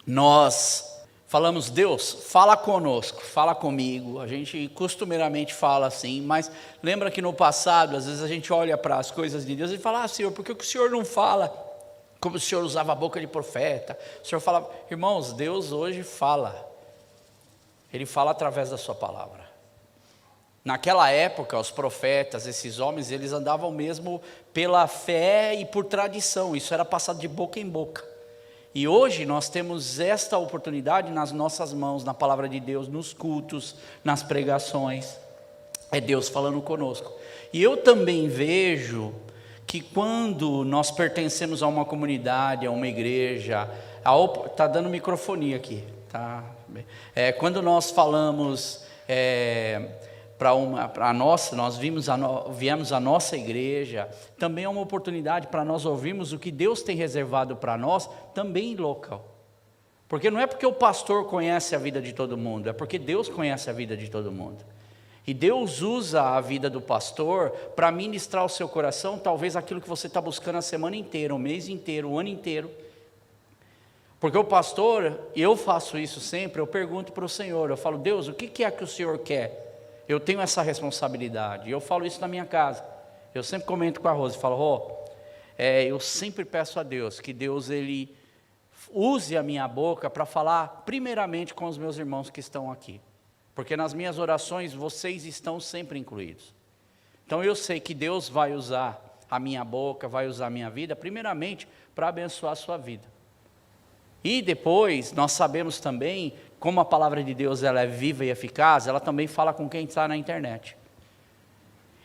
nós falamos: Deus, fala conosco, fala comigo. A gente costumeiramente fala assim, mas lembra que no passado, às vezes a gente olha para as coisas de Deus e fala: Senhor, por que o Senhor não fala como o Senhor usava a boca de profeta? O Senhor fala. Irmãos, Deus hoje fala. Ele fala através da sua palavra. Naquela época, os profetas, esses homens, eles andavam mesmo pela fé e por tradição. Isso era passado de boca em boca. E hoje nós temos esta oportunidade nas nossas mãos, na palavra de Deus, nos cultos, nas pregações. É Deus falando conosco. E eu também vejo que quando nós pertencemos a uma comunidade, a uma igreja, está dando microfonia aqui, tá? Quando nós falamos nós viemos à nossa igreja, também é uma oportunidade para nós ouvirmos o que Deus tem reservado para nós, também local. Porque não é porque o pastor conhece a vida de todo mundo, é porque Deus conhece a vida de todo mundo. E Deus usa a vida do pastor para ministrar ao seu coração, talvez aquilo que você está buscando a semana inteira, o mês inteiro, o ano inteiro. Porque o pastor, e eu faço isso sempre, eu pergunto para o Senhor, eu falo: Deus, o que é que o Senhor quer? Eu tenho essa responsabilidade, e eu falo isso na minha casa. Eu sempre comento com a Rose, falo: eu sempre peço a Deus, que Deus ele use a minha boca para falar primeiramente com os meus irmãos que estão aqui. Porque nas minhas orações vocês estão sempre incluídos. Então eu sei que Deus vai usar a minha boca, vai usar a minha vida, primeiramente para abençoar a sua vida. E depois nós sabemos também, como a palavra de Deus ela é viva e eficaz, ela também fala com quem está na internet.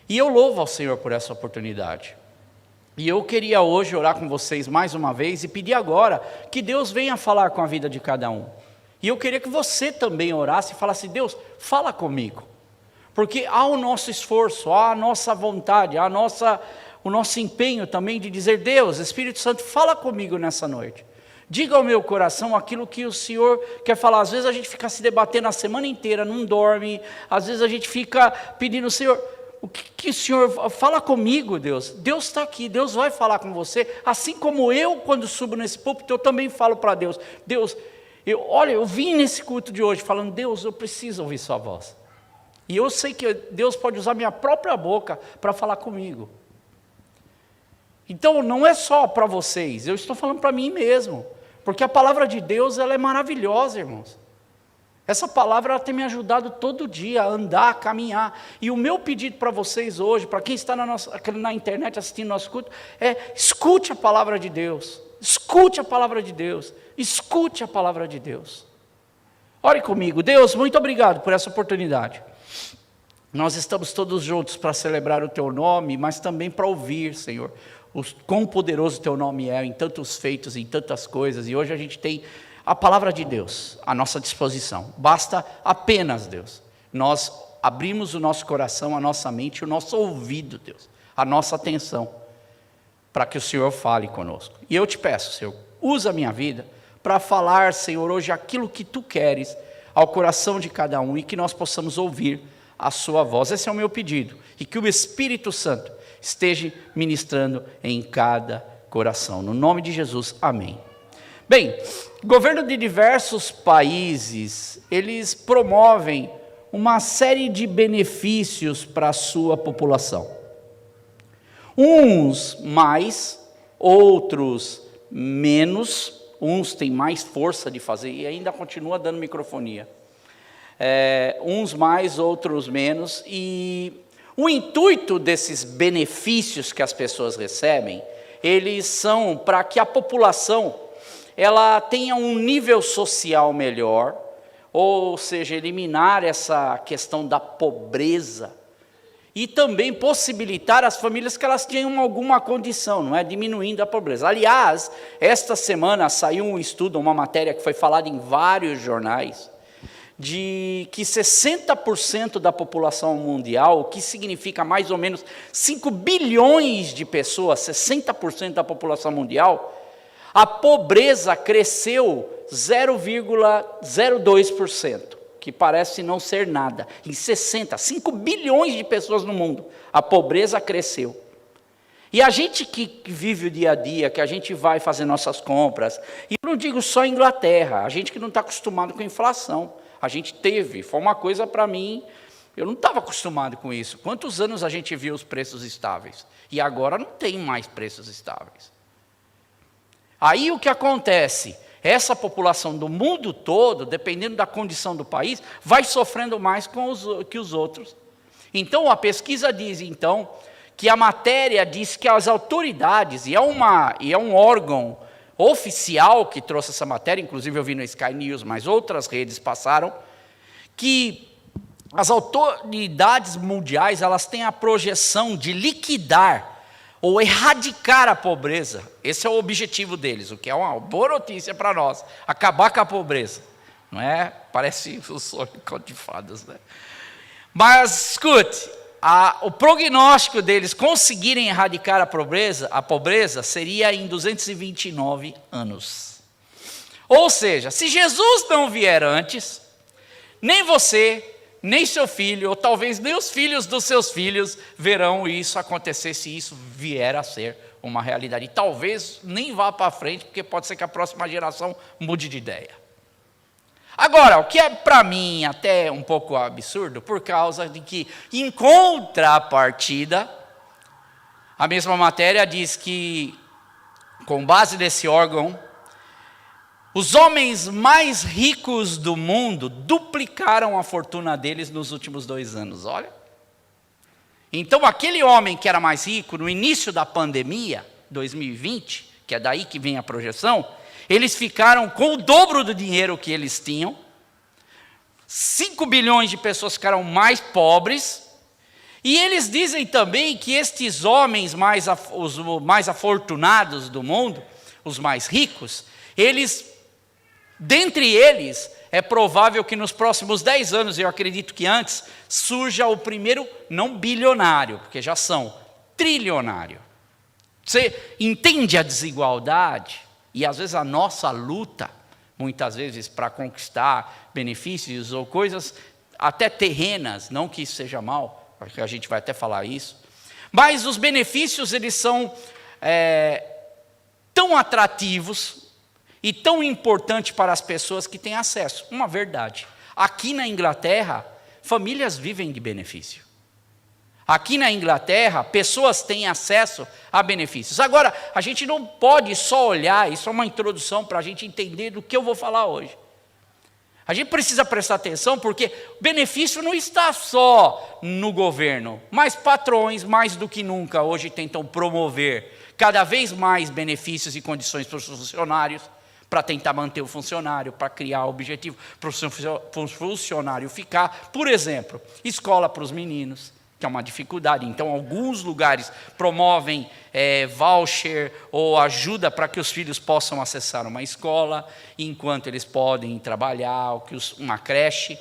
E eu louvo ao Senhor por essa oportunidade. E eu queria hoje orar com vocês mais uma vez e pedir agora que Deus venha falar com a vida de cada um. E eu queria que você também orasse e falasse: Deus, fala comigo. Porque há o nosso esforço, há a nossa vontade, há o nosso empenho também de dizer: Deus, Espírito Santo, fala comigo nessa noite. Diga ao meu coração aquilo que o Senhor quer falar. Às vezes a gente fica se debatendo a semana inteira, não dorme. Às vezes a gente fica pedindo: Senhor, o que o Senhor fala comigo, Deus? Deus está aqui, Deus vai falar com você. Assim como eu, quando subo nesse púlpito, eu também falo para Deus: Deus, eu vim nesse culto de hoje falando: Deus, eu preciso ouvir sua voz. E eu sei que Deus pode usar minha própria boca para falar comigo. Então não é só para vocês, eu estou falando para mim mesmo. Porque a palavra de Deus ela é maravilhosa, irmãos. Essa palavra ela tem me ajudado todo dia a andar, a caminhar. E o meu pedido para vocês hoje, para quem está na internet assistindo nosso culto, escute a palavra de Deus. Escute a palavra de Deus. Escute a palavra de Deus. Ore comigo. Deus, muito obrigado por essa oportunidade. Nós estamos todos juntos para celebrar o Teu nome, mas também para ouvir, Senhor, quão poderoso o Teu nome é em tantos feitos, em tantas coisas. E hoje a gente tem a palavra de Deus à nossa disposição. Basta apenas, Deus, nós abrimos o nosso coração, a nossa mente, o nosso ouvido, Deus, a nossa atenção, para que o Senhor fale conosco. E eu te peço, Senhor, usa a minha vida para falar, Senhor, hoje aquilo que Tu queres ao coração de cada um e que nós possamos ouvir a Sua voz. Esse é o meu pedido. E que o Espírito Santo esteja ministrando em cada coração. No nome de Jesus, amém. Bem, o governo de diversos países, eles promovem uma série de benefícios para a sua população. Uns mais, outros menos, uns têm mais força de fazer e ainda continua dando microfonia. Uns mais, outros menos, e o intuito desses benefícios que as pessoas recebem, eles são para que a população ela tenha um nível social melhor, ou seja, eliminar essa questão da pobreza, e também possibilitar as famílias que elas tenham alguma condição, não é? Diminuindo a pobreza. Aliás, esta semana saiu um estudo, uma matéria que foi falada em vários jornais, de que 60% da população mundial, o que significa mais ou menos 5 bilhões de pessoas, 60% da população mundial, a pobreza cresceu 0,02%, que parece não ser nada. Em 5 bilhões de pessoas no mundo, a pobreza cresceu. E a gente que vive o dia a dia, que a gente vai fazer nossas compras, e eu não digo só Inglaterra, a gente que não está acostumado com inflação, a gente teve, foi uma coisa para mim, eu não estava acostumado com isso. Quantos anos a gente viu os preços estáveis? E agora não tem mais preços estáveis. Aí o que acontece? Essa população do mundo todo, dependendo da condição do país, vai sofrendo mais que os outros. Então a pesquisa diz, então, que a matéria diz que as autoridades, e é um órgão oficial que trouxe essa matéria, inclusive eu vi no Sky News, mas outras redes passaram, que as autoridades mundiais, elas têm a projeção de liquidar ou erradicar a pobreza. Esse é o objetivo deles, o que é uma boa notícia para nós, acabar com a pobreza. Não é? Parece o sonho de fadas, né? Mas, escute, o prognóstico deles conseguirem erradicar a pobreza seria em 229 anos. Ou seja, se Jesus não vier antes, nem você, nem seu filho, ou talvez nem os filhos dos seus filhos verão isso acontecer, se isso vier a ser uma realidade. E talvez nem vá para frente, porque pode ser que a próxima geração mude de ideia. Agora, o que é para mim até um pouco absurdo, por causa de que, em contrapartida, a mesma matéria diz que, com base nesse órgão, os homens mais ricos do mundo duplicaram a fortuna deles nos últimos 2 anos. Olha. Então, aquele homem que era mais rico no início da pandemia, 2020, que é daí que vem a projeção, eles ficaram com o dobro do dinheiro que eles tinham. 5 bilhões de pessoas ficaram mais pobres. E eles dizem também que estes homens os mais afortunados do mundo, os mais ricos, dentre eles, é provável que nos próximos 10 anos, eu acredito que antes, surja o primeiro, não bilionário, porque já são, trilionário. Você entende a desigualdade? E às vezes a nossa luta, muitas vezes para conquistar benefícios ou coisas até terrenas, não que isso seja mal, porque a gente vai até falar isso, mas os benefícios eles são tão atrativos e tão importantes para as pessoas que têm acesso. Uma verdade, aqui na Inglaterra, famílias vivem de benefício. Aqui na Inglaterra, pessoas têm acesso a benefícios. Agora, a gente não pode só olhar, isso é uma introdução para a gente entender do que eu vou falar hoje. A gente precisa prestar atenção porque o benefício não está só no governo, mas patrões, mais do que nunca, hoje tentam promover cada vez mais benefícios e condições para os funcionários, para tentar manter o funcionário, para criar objetivo para o funcionário ficar. Por exemplo, escola para os meninos, que é uma dificuldade. Então, alguns lugares promovem voucher ou ajuda para que os filhos possam acessar uma escola, enquanto eles podem trabalhar, uma creche.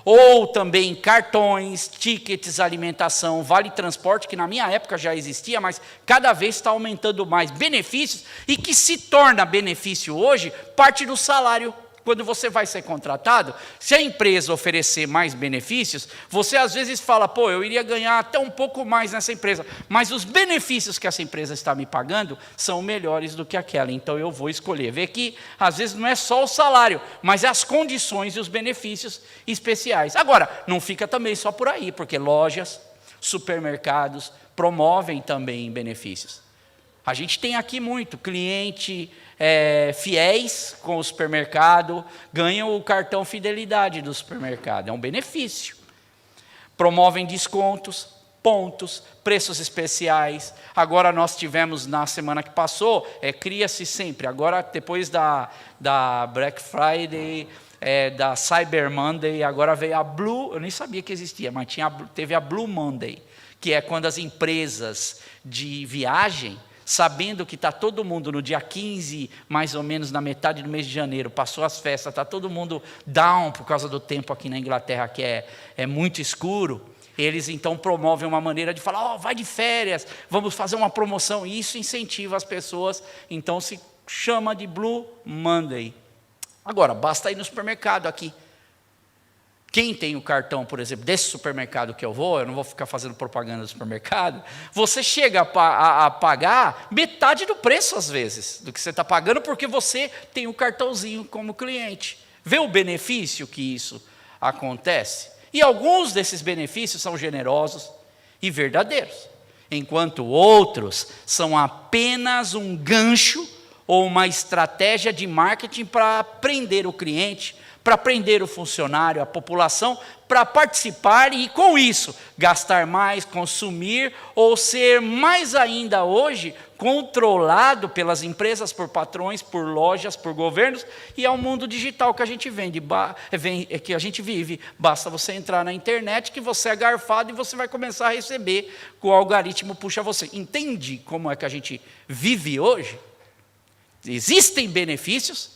Ou também cartões, tickets, alimentação, vale transporte, que na minha época já existia, mas cada vez está aumentando mais benefícios, e que se torna benefício hoje parte do salário. Quando você vai ser contratado, se a empresa oferecer mais benefícios, você às vezes fala, eu iria ganhar até um pouco mais nessa empresa, mas os benefícios que essa empresa está me pagando são melhores do que aquela, então eu vou escolher. Vê que às vezes não é só o salário, mas é as condições e os benefícios especiais. Agora, não fica também só por aí, porque lojas, supermercados promovem também benefícios. A gente tem aqui muito cliente fiéis com o supermercado, ganham o cartão fidelidade do supermercado, é um benefício. Promovem descontos, pontos, preços especiais. Agora nós tivemos na semana que passou, cria-se sempre, agora depois da Black Friday, da Cyber Monday, agora veio a Blue, eu nem sabia que existia, mas teve a Blue Monday, que é quando as empresas de viagem, sabendo que está todo mundo no dia 15, mais ou menos na metade do mês de janeiro, passou as festas, está todo mundo down por causa do tempo aqui na Inglaterra, que é muito escuro, eles então promovem uma maneira de falar, vai de férias, vamos fazer uma promoção, e isso incentiva as pessoas, então se chama de Blue Monday. Agora, basta ir no supermercado aqui. Quem tem o cartão, por exemplo, desse supermercado que eu não vou ficar fazendo propaganda do supermercado, você chega a pagar metade do preço, às vezes, do que você está pagando, porque você tem o cartãozinho como cliente. Vê o benefício que isso acontece? E alguns desses benefícios são generosos e verdadeiros, enquanto outros são apenas um gancho ou uma estratégia de marketing para prender o cliente, para prender o funcionário, a população, para participar e, com isso, gastar mais, consumir, ou ser mais ainda hoje controlado pelas empresas, por patrões, por lojas, por governos, e é o mundo digital que a gente que a gente vive. Basta você entrar na internet que você é garfado e você vai começar a receber, que o algoritmo puxa você. Entende como é que a gente vive hoje? Existem benefícios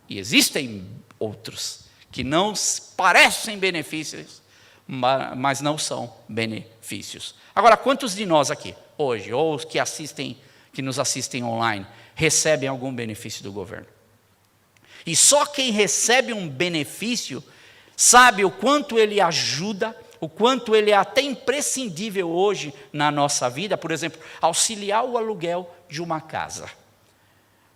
e existem outros que não parecem benefícios, mas não são benefícios. Agora, quantos de nós aqui, hoje, ou os que nos assistem online, recebem algum benefício do governo? E só quem recebe um benefício sabe o quanto ele ajuda, o quanto ele é até imprescindível hoje na nossa vida. Por exemplo, auxiliar o aluguel de uma casa.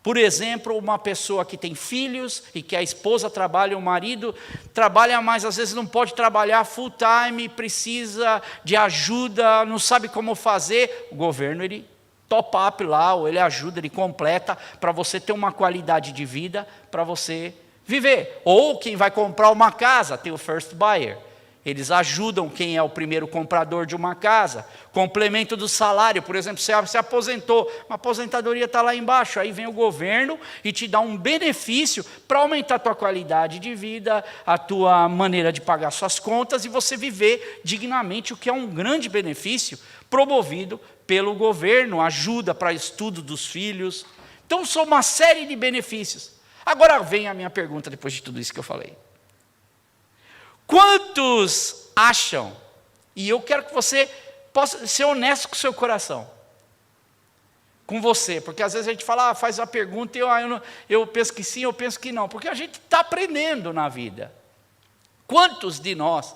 Por exemplo, uma pessoa que tem filhos e que a esposa trabalha, o marido trabalha, mas às vezes não pode trabalhar full time, precisa de ajuda, não sabe como fazer. O governo, ele top up lá, ou ele ajuda, ele completa para você ter uma qualidade de vida, para você viver. Ou quem vai comprar uma casa, tem o first buyer. Eles ajudam quem é o primeiro comprador de uma casa. Complemento do salário, por exemplo, você se aposentou, uma aposentadoria está lá embaixo, aí vem o governo e te dá um benefício para aumentar a tua qualidade de vida, a tua maneira de pagar suas contas e você viver dignamente, o que é um grande benefício promovido pelo governo, ajuda para estudo dos filhos. Então, são uma série de benefícios. Agora vem a minha pergunta, depois de tudo isso que eu falei. Quantos acham, e eu quero que você possa ser honesto com o seu coração, com você, porque às vezes a gente fala, faz a pergunta e eu penso que sim, eu penso que não, porque a gente está aprendendo na vida. Quantos de nós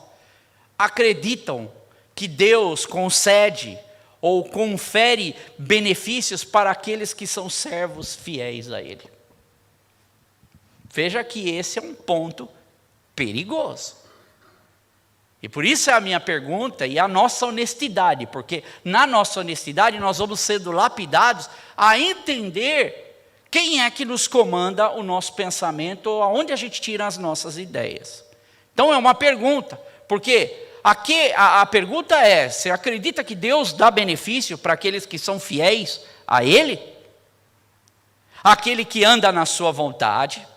acreditam que Deus concede ou confere benefícios para aqueles que são servos fiéis a Ele? Veja que esse é um ponto perigoso. E por isso é a minha pergunta e a nossa honestidade, porque na nossa honestidade nós vamos sendo lapidados a entender quem é que nos comanda o nosso pensamento, ou aonde a gente tira as nossas ideias. Então é uma pergunta, porque aqui a pergunta é, você acredita que Deus dá benefício para aqueles que são fiéis a Ele? Aquele que anda na sua vontade,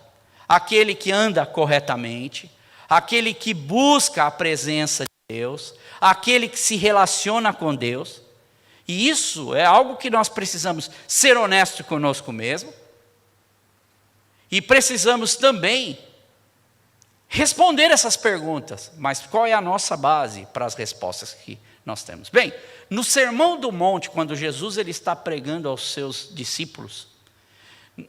aquele que anda corretamente, aquele que busca a presença de Deus, aquele que se relaciona com Deus. E isso é algo que nós precisamos ser honestos conosco mesmo. E precisamos também responder essas perguntas. Mas qual é a nossa base para as respostas que nós temos? Bem, no Sermão do Monte, quando Jesus ele está pregando aos seus discípulos,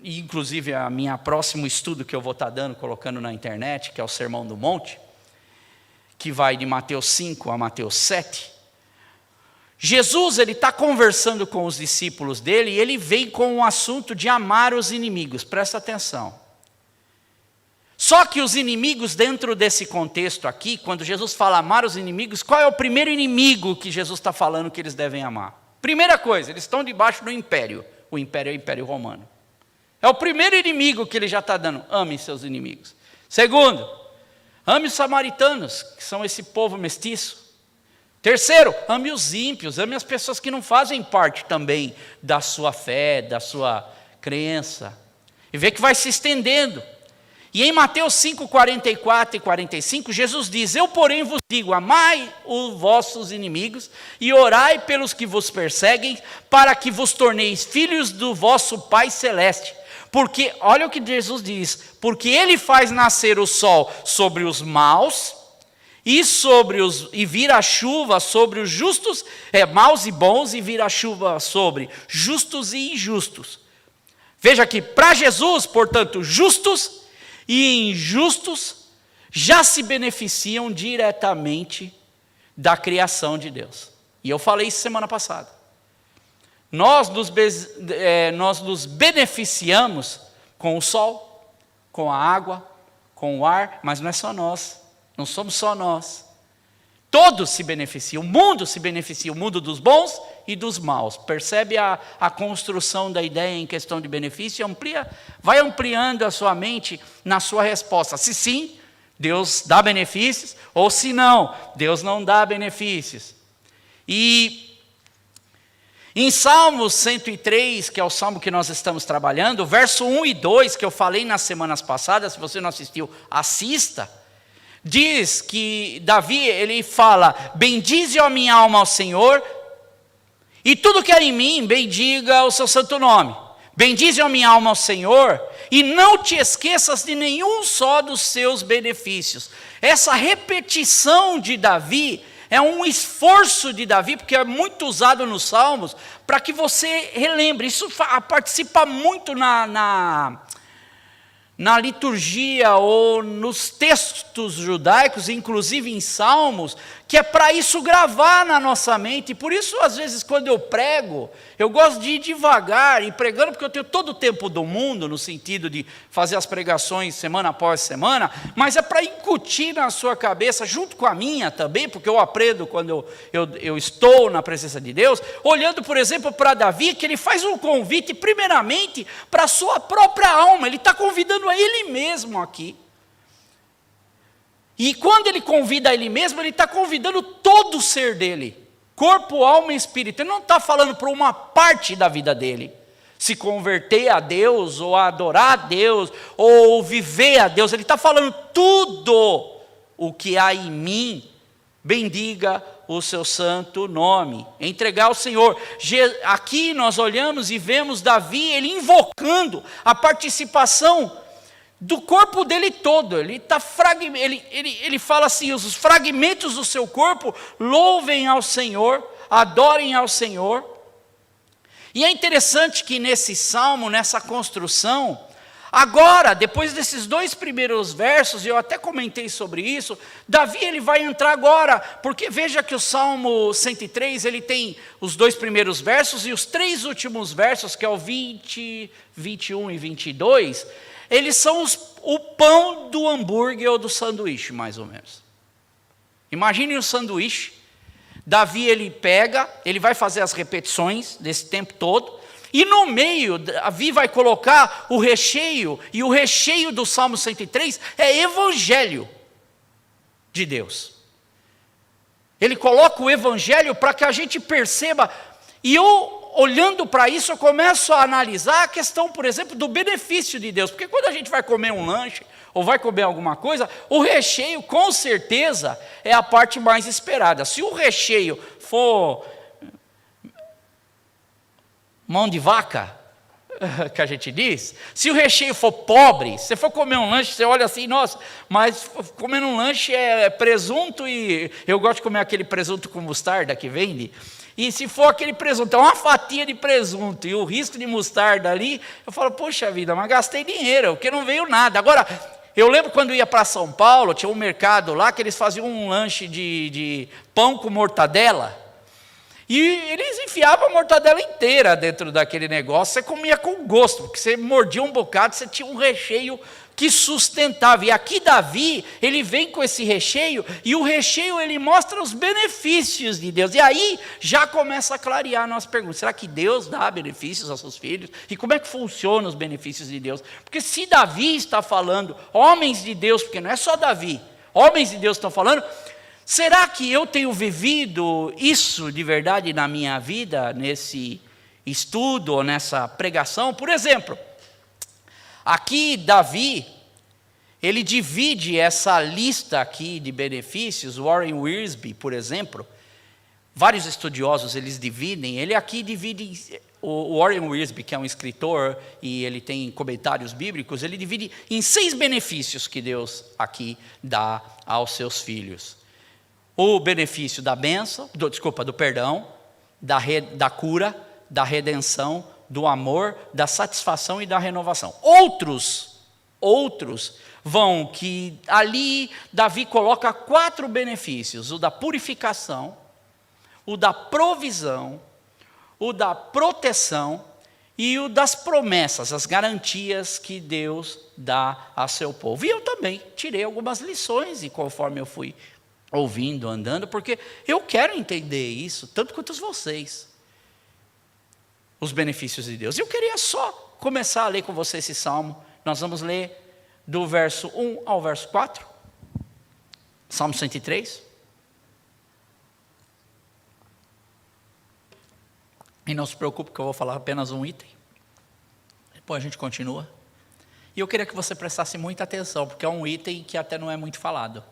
inclusive a minha próximo estudo que eu vou estar dando, colocando na internet, que é o Sermão do Monte, que vai de Mateus 5 a Mateus 7, Jesus ele está conversando com os discípulos dele, e ele vem com o assunto de amar os inimigos, presta atenção. Só que os inimigos dentro desse contexto aqui, quando Jesus fala amar os inimigos, qual é o primeiro inimigo que Jesus está falando que eles devem amar? Primeira coisa, eles estão debaixo do império, o império é o Império Romano. É o primeiro inimigo que ele já está dando. Ame seus inimigos. Segundo, ame os samaritanos, que são esse povo mestiço. Terceiro, ame os ímpios, ame as pessoas que não fazem parte também da sua fé, da sua crença. E vê que vai se estendendo. E em Mateus 5, 44 e 45, Jesus diz, eu porém vos digo, amai os vossos inimigos e orai pelos que vos perseguem, para que vos torneis filhos do vosso Pai Celeste. Porque, olha o que Jesus diz, porque Ele faz nascer o sol sobre os maus e vira a chuva sobre os justos, maus e bons, e vira a chuva sobre justos e injustos. Veja que para Jesus, portanto, justos e injustos já se beneficiam diretamente da criação de Deus. E eu falei isso semana passada. Nós nos beneficiamos com o sol, com a água, com o ar, mas não é só nós, não somos só nós. Todos se beneficiam, o mundo se beneficia, o mundo dos bons e dos maus. Percebe a construção da ideia em questão de benefício? Vai ampliando a sua mente na sua resposta. Se sim, Deus dá benefícios, ou se não, Deus não dá benefícios. E em Salmos 103, que é o salmo que nós estamos trabalhando, verso 1 e 2, que eu falei nas semanas passadas, se você não assistiu, assista. Diz que Davi, ele fala: bendize a minha alma ao Senhor, e tudo que há em mim, bendiga o seu santo nome. Bendize a minha alma ao Senhor, e não te esqueças de nenhum só dos seus benefícios. Essa repetição de Davi é um esforço de Davi, porque é muito usado nos Salmos, para que você relembre. Isso participa muito na liturgia ou nos textos judaicos, inclusive em Salmos, que é para isso gravar na nossa mente. E por isso, às vezes, quando eu prego, eu gosto de ir devagar e pregando, porque eu tenho todo o tempo do mundo, no sentido de fazer as pregações semana após semana, mas é para incutir na sua cabeça, junto com a minha também, porque eu aprendo quando eu estou na presença de Deus, olhando, por exemplo, para Davi, que ele faz um convite, primeiramente, para a sua própria alma. Ele está convidando a ele mesmo aqui. E quando ele convida a ele mesmo, ele está convidando todo o ser dele, corpo, alma e espírito. Ele não está falando para uma parte da vida dele, se converter a Deus, ou adorar a Deus, ou viver a Deus. Ele está falando tudo o que há em mim, bendiga o seu santo nome, entregar ao Senhor. Aqui nós olhamos e vemos Davi, ele invocando a participação do corpo dele todo. Ele fala assim: os fragmentos do seu corpo louvem ao Senhor, adorem ao Senhor. E é interessante que nesse salmo, nessa construção, agora, depois desses 2 primeiros versos, eu até comentei sobre isso, Davi ele vai entrar agora, porque veja que o Salmo 103, ele tem os 2 primeiros versos e os 3 últimos versos, que é o 20, 21 e 22, eles são o pão do hambúrguer ou do sanduíche, mais ou menos. Imagine um sanduíche. Davi, ele vai fazer as repetições desse tempo todo, e no meio, Davi vai colocar o recheio, e o recheio do Salmo 103 é evangelho de Deus. Ele coloca o evangelho para que a gente perceba, e olhando para isso, eu começo a analisar a questão, por exemplo, do benefício de Deus. Porque quando a gente vai comer um lanche, ou vai comer alguma coisa, o recheio, com certeza, é a parte mais esperada. Se o recheio for mão de vaca, que a gente diz, se o recheio for pobre, se você for comer um lanche, você olha assim, nossa, mas comendo um lanche é presunto, e eu gosto de comer aquele presunto com mostarda que vende. E se for aquele presunto, é uma fatia de presunto e o risco de mostarda ali, eu falo, poxa vida, mas gastei dinheiro, porque não veio nada. Agora, eu lembro quando eu ia para São Paulo, tinha um mercado lá que eles faziam um lanche de pão com mortadela, e eles enfiavam a mortadela inteira dentro daquele negócio, você comia com gosto, porque você mordia um bocado, você tinha um recheio que sustentava. E aqui Davi, ele vem com esse recheio, e o recheio ele mostra os benefícios de Deus. E aí já começa a clarear a nossa pergunta: será que Deus dá benefícios aos seus filhos? E como é que funcionam os benefícios de Deus? Porque se Davi está falando, homens de Deus, porque não é só Davi, homens de Deus estão falando, será que eu tenho vivido isso de verdade na minha vida, nesse estudo ou nessa pregação? Por exemplo, aqui Davi, ele divide essa lista aqui de benefícios. Warren Wiersbe, por exemplo, vários estudiosos eles dividem, ele aqui divide, o Warren Wiersbe, que é um escritor e ele tem comentários bíblicos, ele divide em 6 benefícios que Deus aqui dá aos seus filhos. O benefício da bênção, do perdão, da cura, da redenção, do amor, da satisfação e da renovação. Outros Outros vão que ali Davi coloca 4 benefícios: o da purificação, o da provisão, o da proteção e o das promessas, as garantias que Deus dá a seu povo. E eu também tirei algumas lições, e conforme eu fui ouvindo, andando, porque eu quero entender isso, tanto quanto vocês, os benefícios de Deus. Eu queria só começar a ler com você esse salmo. Nós vamos ler do verso 1 ao verso 4, Salmo 103. E não se preocupe que eu vou falar apenas um item. Depois a gente continua. E eu queria que você prestasse muita atenção, porque é um item que até não é muito falado.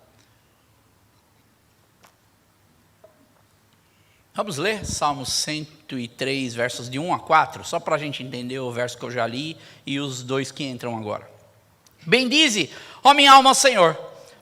Vamos ler Salmo 103, versos de 1 a 4, só para a gente entender o verso que eu já li e os 2 que entram agora. Bendize, ó minha alma, ao Senhor.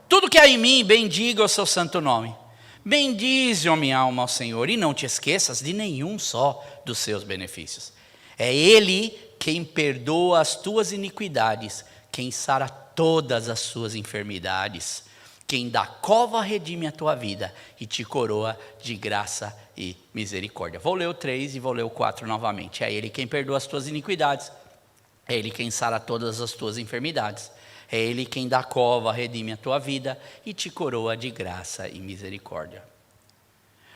Tudo que há em mim, bendiga o seu santo nome. Bendize, ó minha alma, ao Senhor, e não te esqueças de nenhum só dos seus benefícios. É Ele quem perdoa as tuas iniquidades, quem sara todas as suas enfermidades, quem da cova redime a tua vida e te coroa de graça e misericórdia. Vou ler o 3 e vou ler o 4 novamente. É Ele quem perdoa as tuas iniquidades, é Ele quem sara todas as tuas enfermidades, é Ele quem da cova redime a tua vida e te coroa de graça e misericórdia.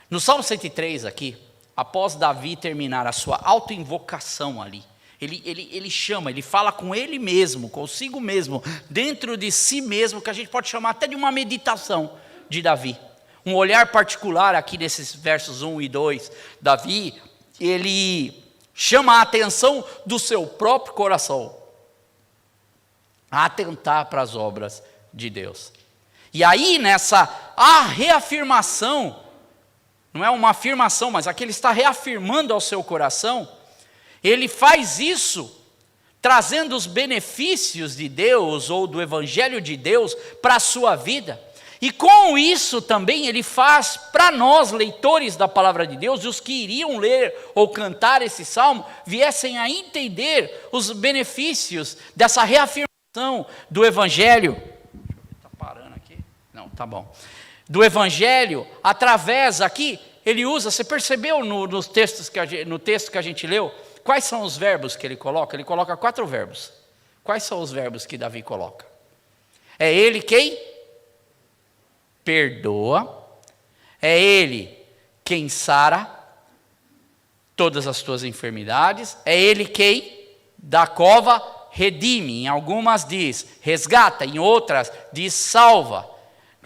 No Salmo 103 aqui, após Davi terminar a sua autoinvocação ali, ele chama, ele fala com ele mesmo, consigo mesmo, dentro de si mesmo, que a gente pode chamar até de uma meditação de Davi. Um olhar particular aqui nesses versos 1 e 2. Davi, ele chama a atenção do seu próprio coração a atentar para as obras de Deus. E aí nessa reafirmação, não é uma afirmação, mas aqui ele está reafirmando ao seu coração. Ele faz isso trazendo os benefícios de Deus ou do Evangelho de Deus para a sua vida. E com isso também ele faz para nós, leitores da palavra de Deus, e os que iriam ler ou cantar esse salmo, viessem a entender os benefícios dessa reafirmação do Evangelho. Está parando aqui? Não, tá bom. Do Evangelho, através aqui, ele usa, você percebeu no texto que a gente leu, quais são os verbos que ele coloca? Ele coloca 4 verbos. Quais são os verbos que Davi coloca? É Ele quem perdoa, é Ele quem sara todas as tuas enfermidades, é Ele quem da cova redime. Em algumas diz resgata, em outras diz salva.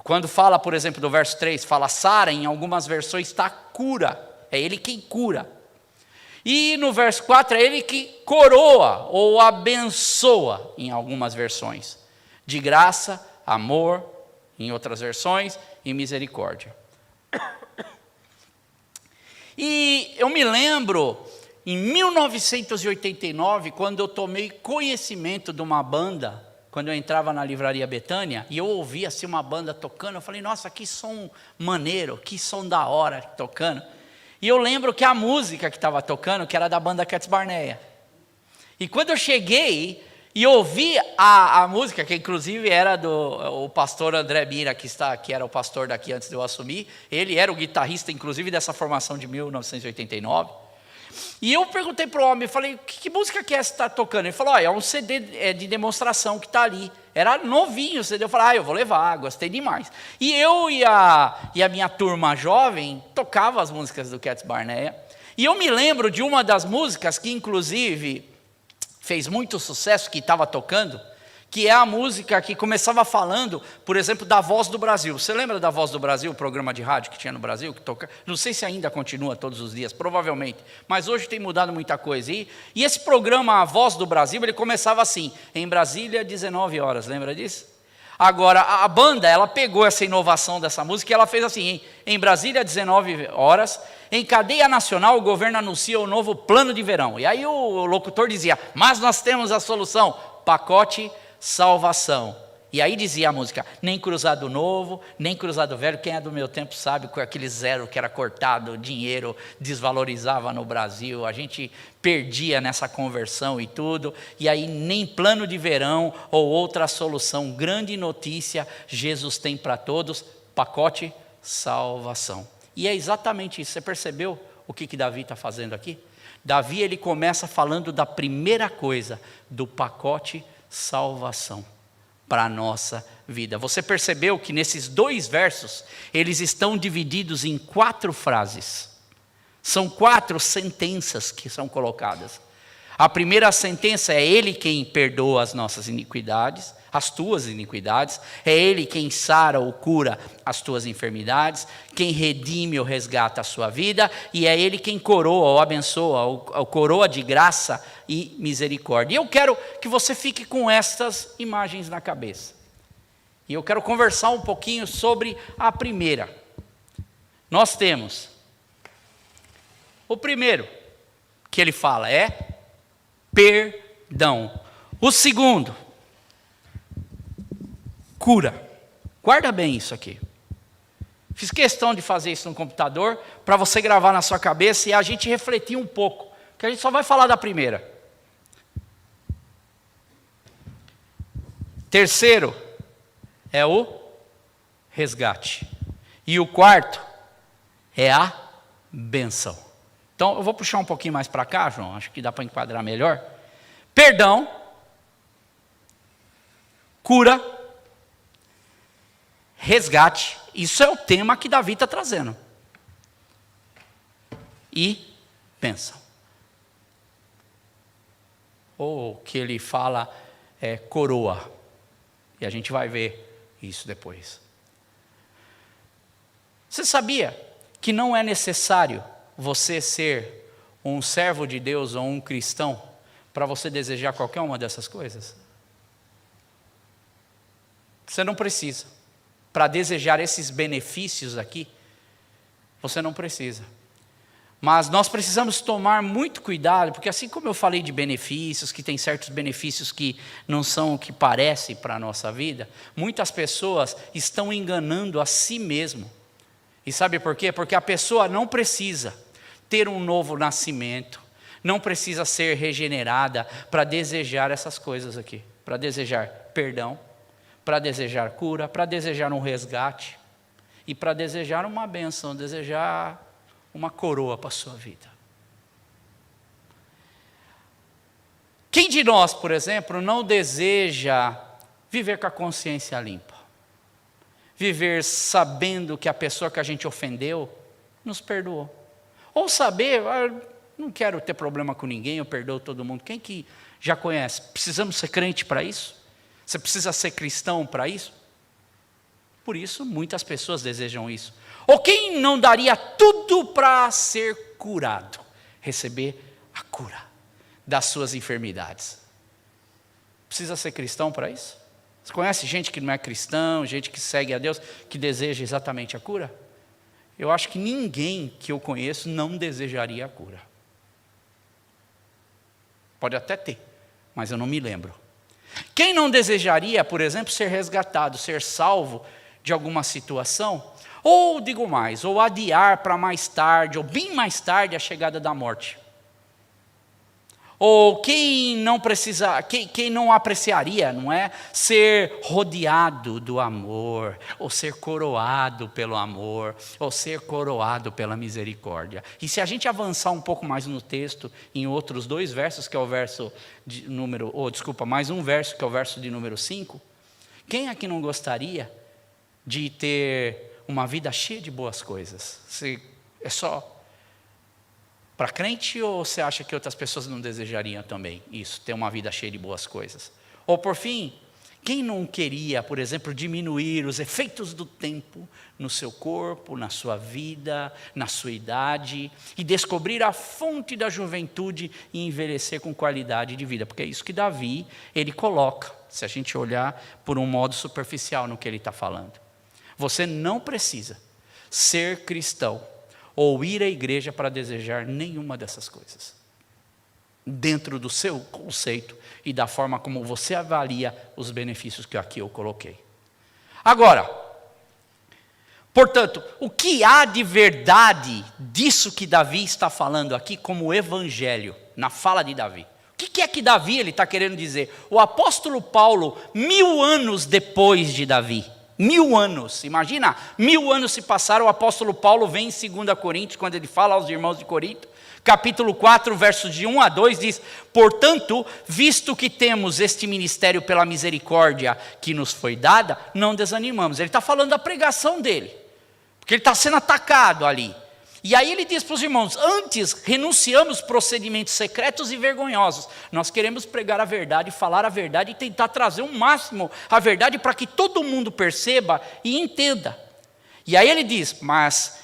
Quando fala, por exemplo, do verso 3, fala sara, em algumas versões está cura, é Ele quem cura. E no verso 4 é Ele que coroa ou abençoa, em algumas versões. De graça, amor, em outras versões, e misericórdia. E eu me lembro, em 1989, quando eu tomei conhecimento de uma banda, quando eu entrava na livraria Betânia, e eu ouvia assim uma banda tocando, eu falei, nossa, que som maneiro, que som da hora tocando. E eu lembro que a música que estava tocando, que era da banda Cats Barneia. E quando eu cheguei e ouvi a música, que inclusive era do pastor André Mira, que era o pastor daqui antes de eu assumir, ele era o guitarrista, inclusive, dessa formação de 1989. E eu perguntei para o homem, falei, que música que é essa que está tocando? Ele falou, é um CD de demonstração que está ali. Era novinho o CD, eu falei, eu vou levar, gostei demais. E eu e a minha turma jovem tocava as músicas do Cats Barneia. E eu me lembro de uma das músicas que inclusive fez muito sucesso, que estava tocando, que é a música que começava falando, por exemplo, da Voz do Brasil. Você lembra da Voz do Brasil, o programa de rádio que tinha no Brasil? Que toca, não sei se ainda continua todos os dias, provavelmente, mas hoje tem mudado muita coisa. E esse programa, a Voz do Brasil, ele começava assim, em Brasília, 19 horas, lembra disso? Agora, a banda, ela pegou essa inovação dessa música e ela fez assim, em Brasília, 19 horas, em cadeia nacional, o governo anuncia o novo plano de verão. E aí o locutor dizia, mas nós temos a solução, pacote salvação. E aí dizia a música, nem cruzado novo, nem cruzado velho. Quem é do meu tempo sabe que aquele zero que era cortado, o dinheiro desvalorizava no Brasil, a gente perdia nessa conversão e tudo. E aí nem plano de verão ou outra solução. Grande notícia, Jesus tem para todos, pacote salvação. E é exatamente isso. Você percebeu o que Davi está fazendo aqui? Davi, ele começa falando da primeira coisa, do pacote salvação para a nossa vida. Você percebeu que nesses 2 versos, eles estão divididos em 4 frases. São 4 sentenças que são colocadas. A primeira sentença é Ele quem perdoa as nossas iniquidades, as tuas iniquidades. É Ele quem sara ou cura as tuas enfermidades, quem redime ou resgata a sua vida. E é Ele quem coroa ou abençoa, ou coroa de graça e misericórdia. E eu quero que você fique com estas imagens na cabeça. E eu quero conversar um pouquinho sobre a primeira. Nós temos o primeiro que ele fala é perdão. O segundo, cura. Guarda bem isso aqui. Fiz questão de fazer isso no computador para você gravar na sua cabeça e a gente refletir um pouco, porque a gente só vai falar da primeira. Terceiro é o resgate. E o quarto é a bênção. Então, eu vou puxar um pouquinho mais para cá, João, acho que dá para enquadrar melhor. Perdão, cura, resgate, isso é o tema que Davi está trazendo. E bênção. Ou que ele fala é coroa. E a gente vai ver isso depois. Você sabia que não é necessário você ser um servo de Deus ou um cristão para você desejar qualquer uma dessas coisas? Você não precisa. Para desejar esses benefícios aqui, você não precisa. Mas nós precisamos tomar muito cuidado, porque assim como eu falei de benefícios, que tem certos benefícios que não são o que parecem para a nossa vida, muitas pessoas estão enganando a si mesmo. E sabe por quê? Porque a pessoa não precisa ter um novo nascimento, não precisa ser regenerada para desejar essas coisas aqui, para desejar perdão, para desejar cura, para desejar um resgate e para desejar uma bênção, desejar uma coroa para a sua vida. Quem de nós, por exemplo, não deseja viver com a consciência limpa? Viver sabendo que a pessoa que a gente ofendeu nos perdoou. Ou saber, não quero ter problema com ninguém, eu perdoo todo mundo. Quem que já conhece? Precisamos ser crente para isso? Você precisa ser cristão para isso? Por isso, muitas pessoas desejam isso. Ou quem não daria tudo para ser curado? Receber a cura das suas enfermidades. Precisa ser cristão para isso? Você conhece gente que não é cristão, gente que segue a Deus, que deseja exatamente a cura? Eu acho que ninguém que eu conheço não desejaria a cura. Pode até ter, mas eu não me lembro. Quem não desejaria, por exemplo, ser resgatado, ser salvo de alguma situação? Ou, digo mais, ou adiar para mais tarde, ou bem mais tarde, a chegada da morte? Ou quem não precisa, quem não apreciaria, não é? Ser rodeado do amor, ou ser coroado pelo amor, ou ser coroado pela misericórdia. E se a gente avançar um pouco mais no texto, em outros 2 versos, que é o verso de número, mais um verso, que é o verso de número 5, quem aqui não gostaria de ter uma vida cheia de boas coisas? É só para crente, ou você acha que outras pessoas não desejariam também isso, ter uma vida cheia de boas coisas? Ou por fim, quem não queria, por exemplo, diminuir os efeitos do tempo no seu corpo, na sua vida, na sua idade, e descobrir a fonte da juventude e envelhecer com qualidade de vida? Porque é isso que Davi, ele coloca, se a gente olhar por um modo superficial no que ele está falando. Você não precisa ser cristão ou ir à igreja para desejar nenhuma dessas coisas. dentro do seu conceito e da forma como você avalia os benefícios que aqui eu coloquei. Agora, portanto, o que há de verdade disso que Davi está falando aqui como evangelho, na fala de Davi? O que é que Davi está querendo dizer? O apóstolo Paulo, 1000 anos depois de Davi, 1000 anos, imagina, 1000 anos se passaram, o apóstolo Paulo vem em 2 Coríntios, quando ele fala aos irmãos de Corinto, capítulo 4, versos de 1 a 2, diz: portanto, visto que temos este ministério pela misericórdia que nos foi dada, não desanimamos. Ele está falando da pregação dele, porque ele está sendo atacado ali. E aí ele diz para os irmãos: antes renunciamos procedimentos secretos e vergonhosos. Nós queremos pregar a verdade, falar a verdade e tentar trazer o máximo a verdade para que todo mundo perceba e entenda. E aí ele diz: mas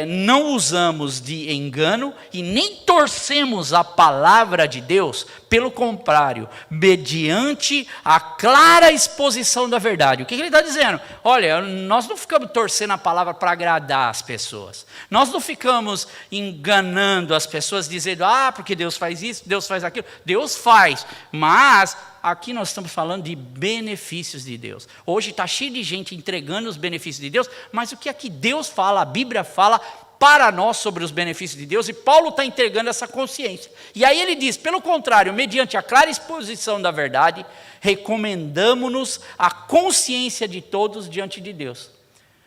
não usamos de engano e nem torcemos a palavra de Deus, pelo contrário, mediante a clara exposição da verdade. O que ele está dizendo? Olha, nós não ficamos torcendo a palavra para agradar as pessoas, nós não ficamos enganando as pessoas, dizendo, porque Deus faz isso, Deus faz aquilo. Deus faz, mas aqui nós estamos falando de benefícios de Deus. Hoje está cheio de gente entregando os benefícios de Deus, mas o que aqui Deus fala, a Bíblia fala para nós sobre os benefícios de Deus, e Paulo está entregando essa consciência. E aí ele diz, pelo contrário, mediante a clara exposição da verdade, recomendamos-nos a consciência de todos diante de Deus.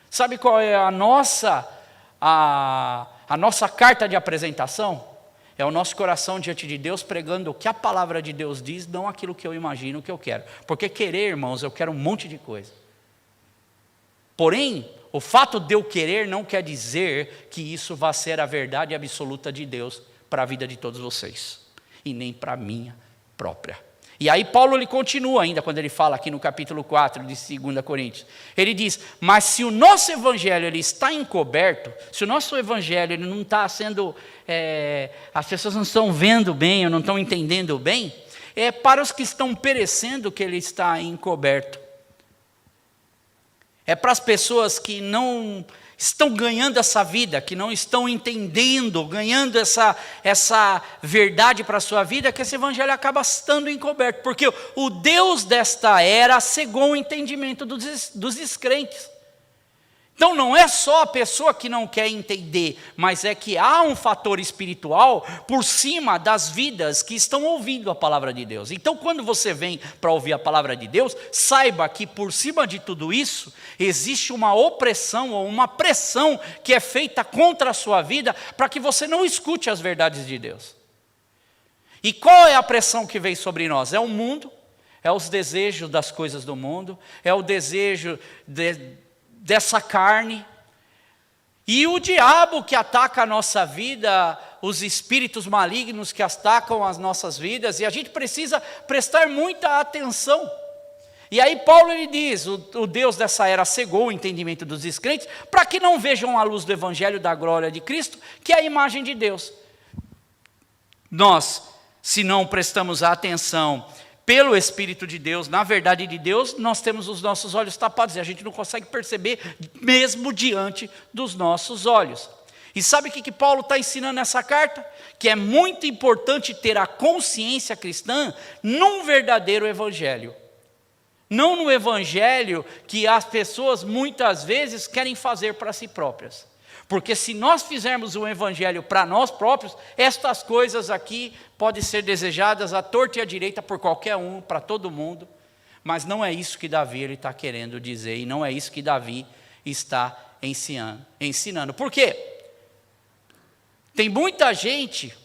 Sabe qual é a nossa carta de apresentação? É o nosso coração diante de Deus pregando o que a palavra de Deus diz, não aquilo que eu imagino, o que eu quero. Porque querer, irmãos, eu quero um monte de coisa. Porém, o fato de eu querer não quer dizer que isso vai ser a verdade absoluta de Deus para a vida de todos vocês. E nem para a minha própria. E aí Paulo ele continua ainda, quando ele fala aqui no capítulo 4 de 2 Coríntios. Ele diz, mas se o nosso evangelho ele está encoberto, se o nosso evangelho ele não está sendo, as pessoas não estão vendo bem, ou não estão entendendo bem, é para os que estão perecendo que ele está encoberto. É para as pessoas que não estão ganhando essa vida, que não estão entendendo, ganhando essa verdade para a sua vida, que esse evangelho acaba estando encoberto. Porque o Deus desta era cegou o entendimento dos descrentes. Então não é só a pessoa que não quer entender, mas é que há um fator espiritual por cima das vidas que estão ouvindo a palavra de Deus. Então quando você vem para ouvir a palavra de Deus, saiba que por cima de tudo isso, existe uma opressão ou uma pressão que é feita contra a sua vida para que você não escute as verdades de Deus. E qual é a pressão que vem sobre nós? É o mundo, é os desejos das coisas do mundo, é o desejo dessa carne, e o diabo que ataca a nossa vida, os espíritos malignos que atacam as nossas vidas, e a gente precisa prestar muita atenção. E aí Paulo ele diz, o Deus dessa era cegou o entendimento dos descrentes, para que não vejam a luz do evangelho da glória de Cristo, que é a imagem de Deus. Nós, se não prestamos atenção pelo Espírito de Deus, na verdade de Deus, nós temos os nossos olhos tapados, e a gente não consegue perceber, mesmo diante dos nossos olhos. E sabe o que Paulo está ensinando nessa carta? Que é muito importante ter a consciência cristã num verdadeiro evangelho. Não no evangelho que as pessoas muitas vezes querem fazer para si próprias. Porque se nós fizermos o evangelho para nós próprios, estas coisas aqui podem ser desejadas à torta e à direita por qualquer um, para todo mundo. Mas não é isso que Davi está querendo dizer, e não é isso que Davi está ensinando. Por quê? Tem muita gente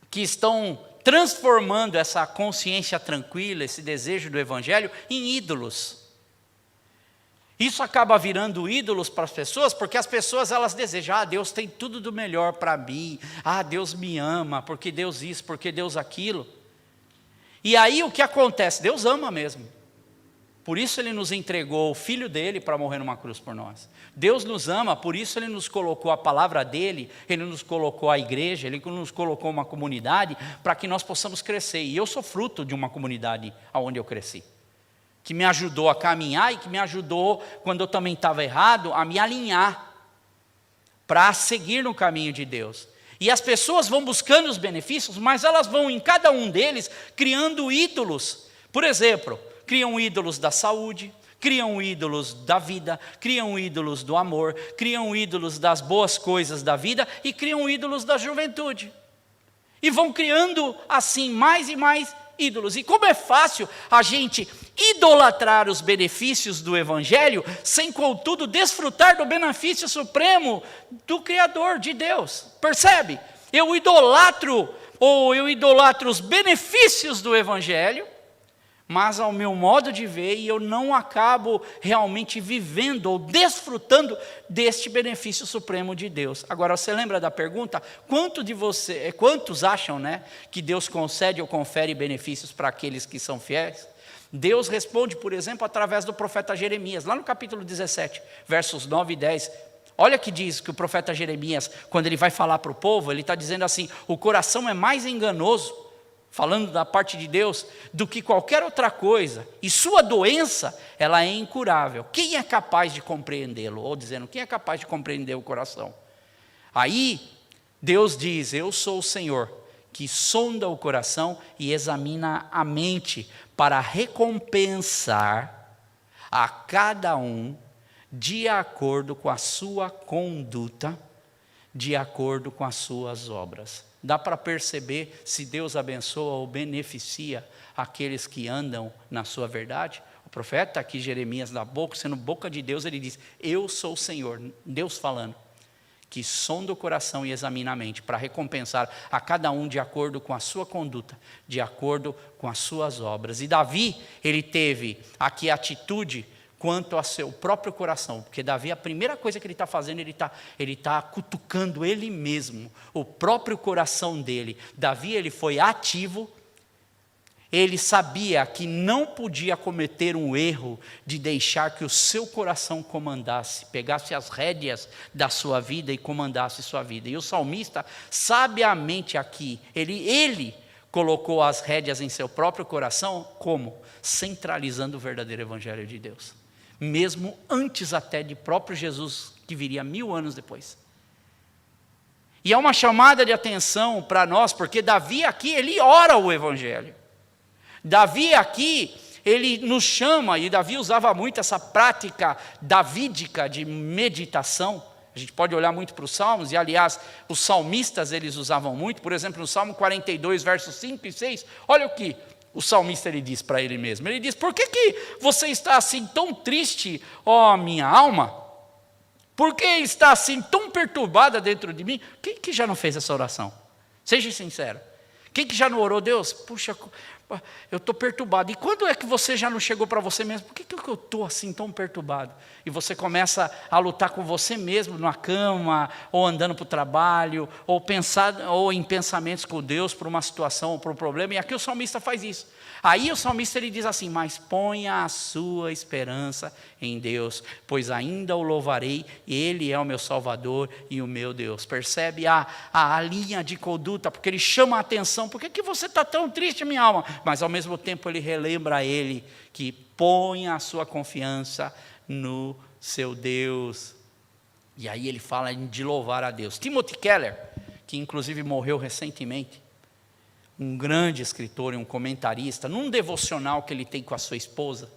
que estão transformando essa consciência tranquila, esse desejo do evangelho, em ídolos. Isso acaba virando ídolos para as pessoas, porque as pessoas elas desejam, Deus tem tudo do melhor para mim, Deus me ama, porque Deus isso, porque Deus aquilo. E aí o que acontece? Deus ama mesmo. Por isso Ele nos entregou o Filho dEle para morrer numa cruz por nós. Deus nos ama, por isso Ele nos colocou a palavra dEle, Ele nos colocou a igreja, Ele nos colocou uma comunidade, para que nós possamos crescer. E eu sou fruto de uma comunidade onde eu cresci, que me ajudou a caminhar e que me ajudou, quando eu também estava errado, a me alinhar, para seguir no caminho de Deus. E as pessoas vão buscando os benefícios, mas elas vão em cada um deles criando ídolos. Por exemplo, criam ídolos da saúde, criam ídolos da vida, criam ídolos do amor, criam ídolos das boas coisas da vida e criam ídolos da juventude. E vão criando assim mais e mais ídolos. E como é fácil a gente idolatrar os benefícios do Evangelho, sem contudo desfrutar do benefício supremo do Criador, de Deus. Percebe? Eu idolatro os benefícios do Evangelho, mas ao meu modo de ver, e eu não acabo realmente vivendo ou desfrutando deste benefício supremo de Deus. Agora, você lembra da pergunta? Quantos acham, que Deus concede ou confere benefícios para aqueles que são fiéis? Deus responde, por exemplo, através do profeta Jeremias, lá no capítulo 17, versos 9 e 10. Olha que diz que o profeta Jeremias, quando ele vai falar para o povo, ele está dizendo assim: o coração é mais enganoso, falando da parte de Deus, do que qualquer outra coisa, e sua doença, ela é incurável. Quem é capaz de compreendê-lo? Ou dizendo, quem é capaz de compreender o coração? Aí, Deus diz: eu sou o Senhor, que sonda o coração e examina a mente, para recompensar a cada um, de acordo com a sua conduta, de acordo com as suas obras. Dá para perceber se Deus abençoa ou beneficia aqueles que andam na sua verdade? O profeta aqui, Jeremias, sendo boca de Deus, ele diz: eu sou o Senhor, Deus falando, que sonda o coração e examina a mente, para recompensar a cada um de acordo com a sua conduta, de acordo com as suas obras. E Davi, ele teve aqui a atitude quanto a seu próprio coração, porque Davi, a primeira coisa que ele está fazendo, ele está cutucando ele mesmo, o próprio coração dele. Davi, ele foi ativo, ele sabia que não podia cometer um erro de deixar que o seu coração comandasse, pegasse as rédeas da sua vida e comandasse sua vida. E o salmista, sabiamente aqui, ele colocou as rédeas em seu próprio coração, como? Centralizando o verdadeiro evangelho de Deus. Mesmo antes até de próprio Jesus, que viria 1000 anos depois. E é uma chamada de atenção para nós, porque Davi aqui, ele ora o evangelho. Davi aqui, ele nos chama, e Davi usava muito essa prática davídica de meditação. A gente pode olhar muito para os salmos, e aliás, os salmistas eles usavam muito. Por exemplo, no Salmo 42, versos 5 e 6, olha o que o salmista ele diz para ele mesmo. Ele diz: por que você está assim tão triste, ó minha alma? Por que está assim tão perturbada dentro de mim? Quem que já não fez essa oração? Seja sincero. Quem que já não orou? Deus, puxa, eu estou perturbado. E quando é que você já não chegou para você mesmo? Por que eu estou assim tão perturbado? E você começa a lutar com você mesmo na cama, ou andando para o trabalho, ou em pensamentos com Deus por uma situação ou por um problema. E aqui o salmista faz isso. Aí o salmista ele diz assim: mas ponha a sua esperança em Deus, pois ainda o louvarei, Ele é o meu Salvador e o meu Deus. Percebe a linha de conduta, porque ele chama a atenção. Por que você está tão triste, minha alma? Mas ao mesmo tempo ele relembra a ele que ponha a sua confiança no seu Deus. E aí ele fala de louvar a Deus. Timothy Keller, que inclusive morreu recentemente, um grande escritor e um comentarista, num devocional que ele tem com a sua esposa,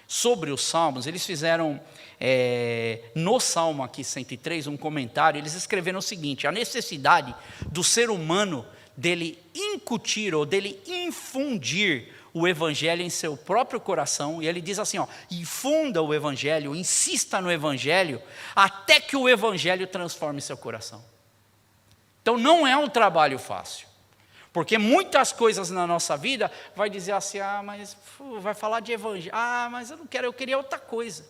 sobre os salmos, eles fizeram, no Salmo aqui 103, um comentário. Eles escreveram o seguinte: a necessidade do ser humano dele incutir ou dele infundir o evangelho em seu próprio coração. E ele diz assim, infunda o evangelho, insista no evangelho, até que o evangelho transforme seu coração. Então não é um trabalho fácil. Porque muitas coisas na nossa vida vai dizer assim: mas vai falar de evangelho, mas eu não quero, eu queria outra coisa.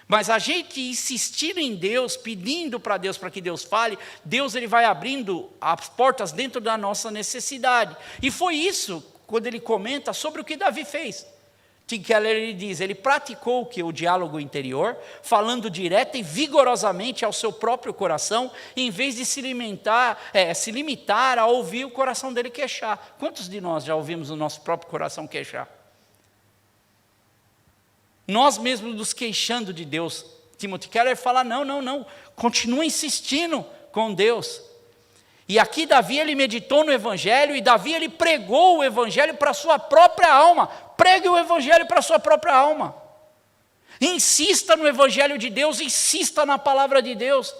Mas a gente insistir em Deus, pedindo para Deus para que Deus fale, Deus ele vai abrindo as portas dentro da nossa necessidade. E foi isso quando ele comenta sobre o que Davi fez. Tim Keller ele diz: ele praticou o diálogo interior, falando direta e vigorosamente ao seu próprio coração, em vez de se limitar a ouvir o coração dele queixar. Quantos de nós já ouvimos o nosso próprio coração queixar? Nós mesmos nos queixando de Deus. Timothy Keller fala: não, continua insistindo com Deus. E aqui Davi, ele meditou no Evangelho, e Davi, ele pregou o Evangelho para a sua própria alma. Pregue o Evangelho para a sua própria alma. Insista no Evangelho de Deus, insista na palavra de Deus.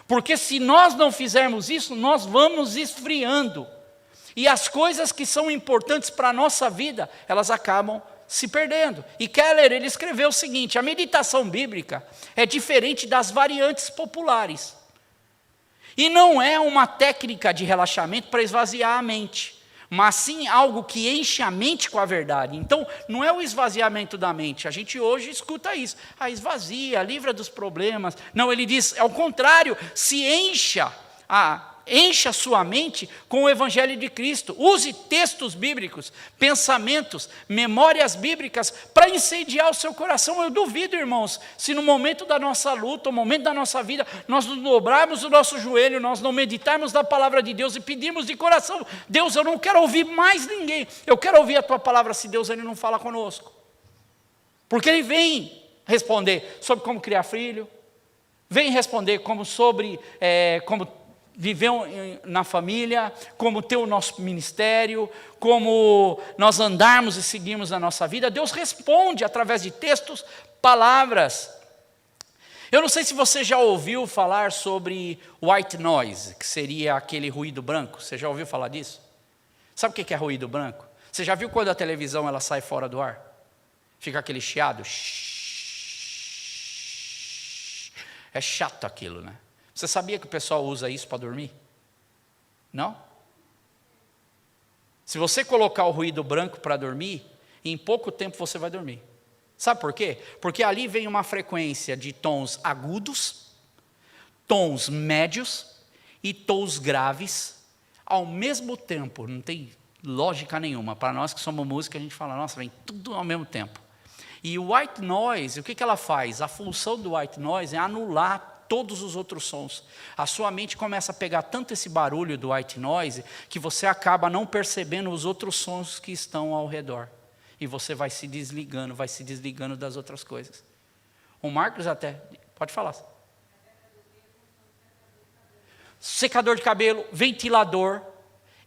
Porque se nós não fizermos isso, nós vamos esfriando. E as coisas que são importantes para a nossa vida, elas acabam se perdendo. E Keller, ele escreveu o seguinte: a meditação bíblica é diferente das variantes populares. E não é uma técnica de relaxamento para esvaziar a mente, mas sim algo que enche a mente com a verdade. Então, não é o esvaziamento da mente. A gente hoje escuta isso. Esvazia, livra dos problemas. Não, ele diz, ao contrário, se encha a sua mente com o Evangelho de Cristo. Use textos bíblicos, pensamentos, memórias bíblicas para incendiar o seu coração. Eu duvido, irmãos, se no momento da nossa luta, no momento da nossa vida, nós não dobrarmos o nosso joelho, nós não meditarmos na palavra de Deus e pedirmos de coração: Deus, eu não quero ouvir mais ninguém, eu quero ouvir a tua palavra. Se Deus ele não fala conosco, porque ele vem responder sobre como criar filho, vem responder como viver na família, como ter o nosso ministério, como nós andarmos e seguirmos na nossa vida. Deus responde através de textos, palavras. Eu não sei se você já ouviu falar sobre white noise, que seria aquele ruído branco. Você já ouviu falar disso? Sabe o que é ruído branco? Você já viu quando a televisão ela sai fora do ar? Fica aquele chiado. É chato aquilo, né? Você sabia que o pessoal usa isso para dormir? Não? Se você colocar o ruído branco para dormir, em pouco tempo você vai dormir. Sabe por quê? Porque ali vem uma frequência de tons agudos, tons médios e tons graves, ao mesmo tempo. Não tem lógica nenhuma. Para nós que somos músicos, a gente fala, nossa, vem tudo ao mesmo tempo. E o white noise, o que ela faz? A função do white noise é anular todos os outros sons. A sua mente começa a pegar tanto esse barulho do white noise, que você acaba não percebendo os outros sons que estão ao redor. E você vai se desligando das outras coisas. O Marcos até, pode falar. Secador de cabelo, ventilador.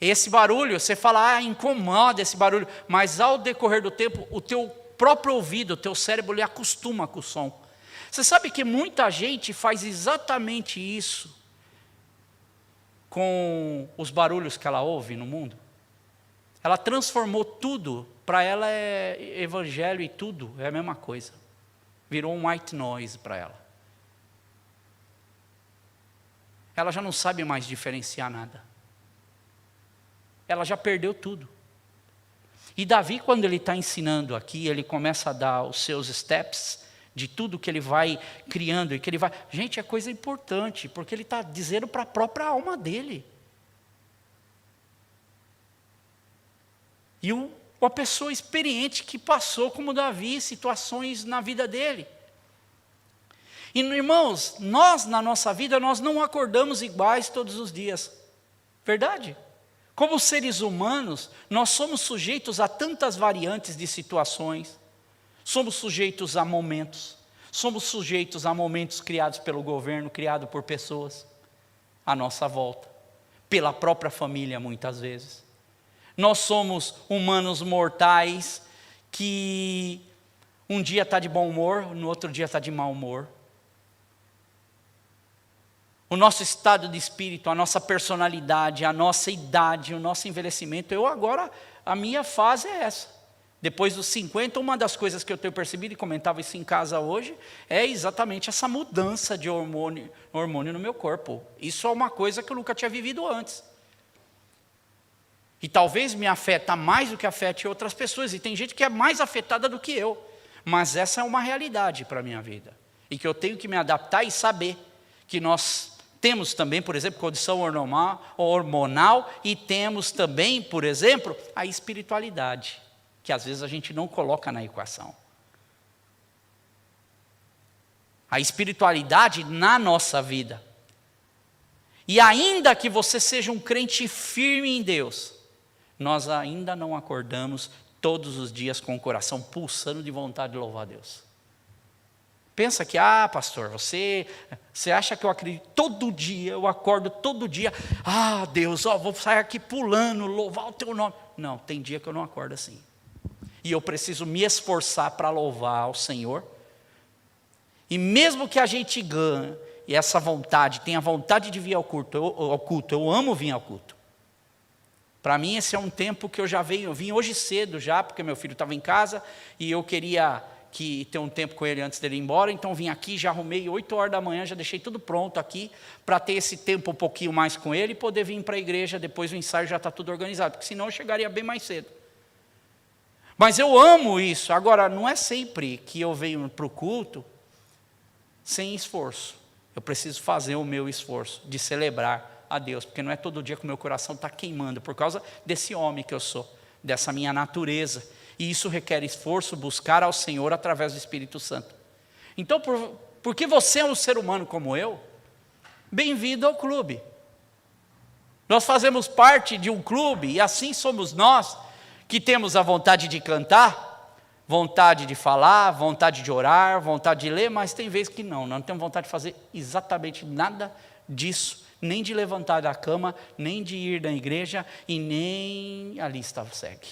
Esse barulho, você fala, incomoda esse barulho. Mas ao decorrer do tempo, o teu próprio ouvido, o teu cérebro, ele acostuma com o som. Você sabe que muita gente faz exatamente isso com os barulhos que ela ouve no mundo? Ela transformou tudo, para ela é evangelho e tudo é a mesma coisa. Virou um white noise para ela. Ela já não sabe mais diferenciar nada. Ela já perdeu tudo. E Davi, quando ele está ensinando aqui, ele começa a dar os seus steps de tudo que ele vai criando e que ele vai... Gente, é coisa importante, porque ele está dizendo para a própria alma dele. E uma pessoa experiente que passou, como Davi, situações na vida dele. E, irmãos, nós na nossa vida, nós não acordamos iguais todos os dias. Verdade? Como seres humanos, nós somos sujeitos a tantas variantes de situações. Somos sujeitos a momentos. Somos sujeitos a momentos criados pelo governo, criados por pessoas à nossa volta. Pela própria família, muitas vezes. Nós somos humanos mortais que um dia está de bom humor, no outro dia está de mau humor. O nosso estado de espírito, a nossa personalidade, a nossa idade, o nosso envelhecimento. A minha fase é essa. Depois dos 50, uma das coisas que eu tenho percebido, e comentava isso em casa hoje, é exatamente essa mudança de hormônio no meu corpo. Isso é uma coisa que eu nunca tinha vivido antes. E talvez me afeta mais do que afete outras pessoas. E tem gente que é mais afetada do que eu. Mas essa é uma realidade para a minha vida. E que eu tenho que me adaptar e saber que nós temos também, por exemplo, condição hormonal e temos também, por exemplo, a espiritualidade, que às vezes a gente não coloca na equação. A espiritualidade na nossa vida. E ainda que você seja um crente firme em Deus, nós ainda não acordamos todos os dias com o coração pulsando de vontade de louvar a Deus. pensa que, pastor, você acha que eu acredito? Todo dia, eu acordo todo dia, Deus, vou sair aqui pulando, louvar o teu nome. Não, tem dia que eu não acordo assim. E eu preciso me esforçar para louvar ao Senhor. E mesmo que a gente ganhe, e essa vontade, tenha vontade de vir ao culto, eu amo vir ao culto. Para mim esse é um tempo que eu vim hoje cedo já, porque meu filho estava em casa, e eu queria ter um tempo com ele antes dele ir embora, então vim aqui, já arrumei 8 horas da manhã, já deixei tudo pronto aqui, para ter esse tempo um pouquinho mais com ele, e poder vir para a igreja, depois o ensaio já está tudo organizado, porque senão eu chegaria bem mais cedo. Mas eu amo isso. Agora, não é sempre que eu venho para o culto sem esforço. Eu preciso fazer o meu esforço de celebrar a Deus, porque não é todo dia que o meu coração está queimando, por causa desse homem que eu sou, dessa minha natureza. E isso requer esforço, buscar ao Senhor através do Espírito Santo. Então, porque você é um ser humano como eu, bem-vindo ao clube. Nós fazemos parte de um clube, e assim somos nós, que temos a vontade de cantar, vontade de falar, vontade de orar, vontade de ler, mas tem vezes que não temos vontade de fazer exatamente nada disso, nem de levantar da cama, nem de ir na igreja, e nem a lista segue.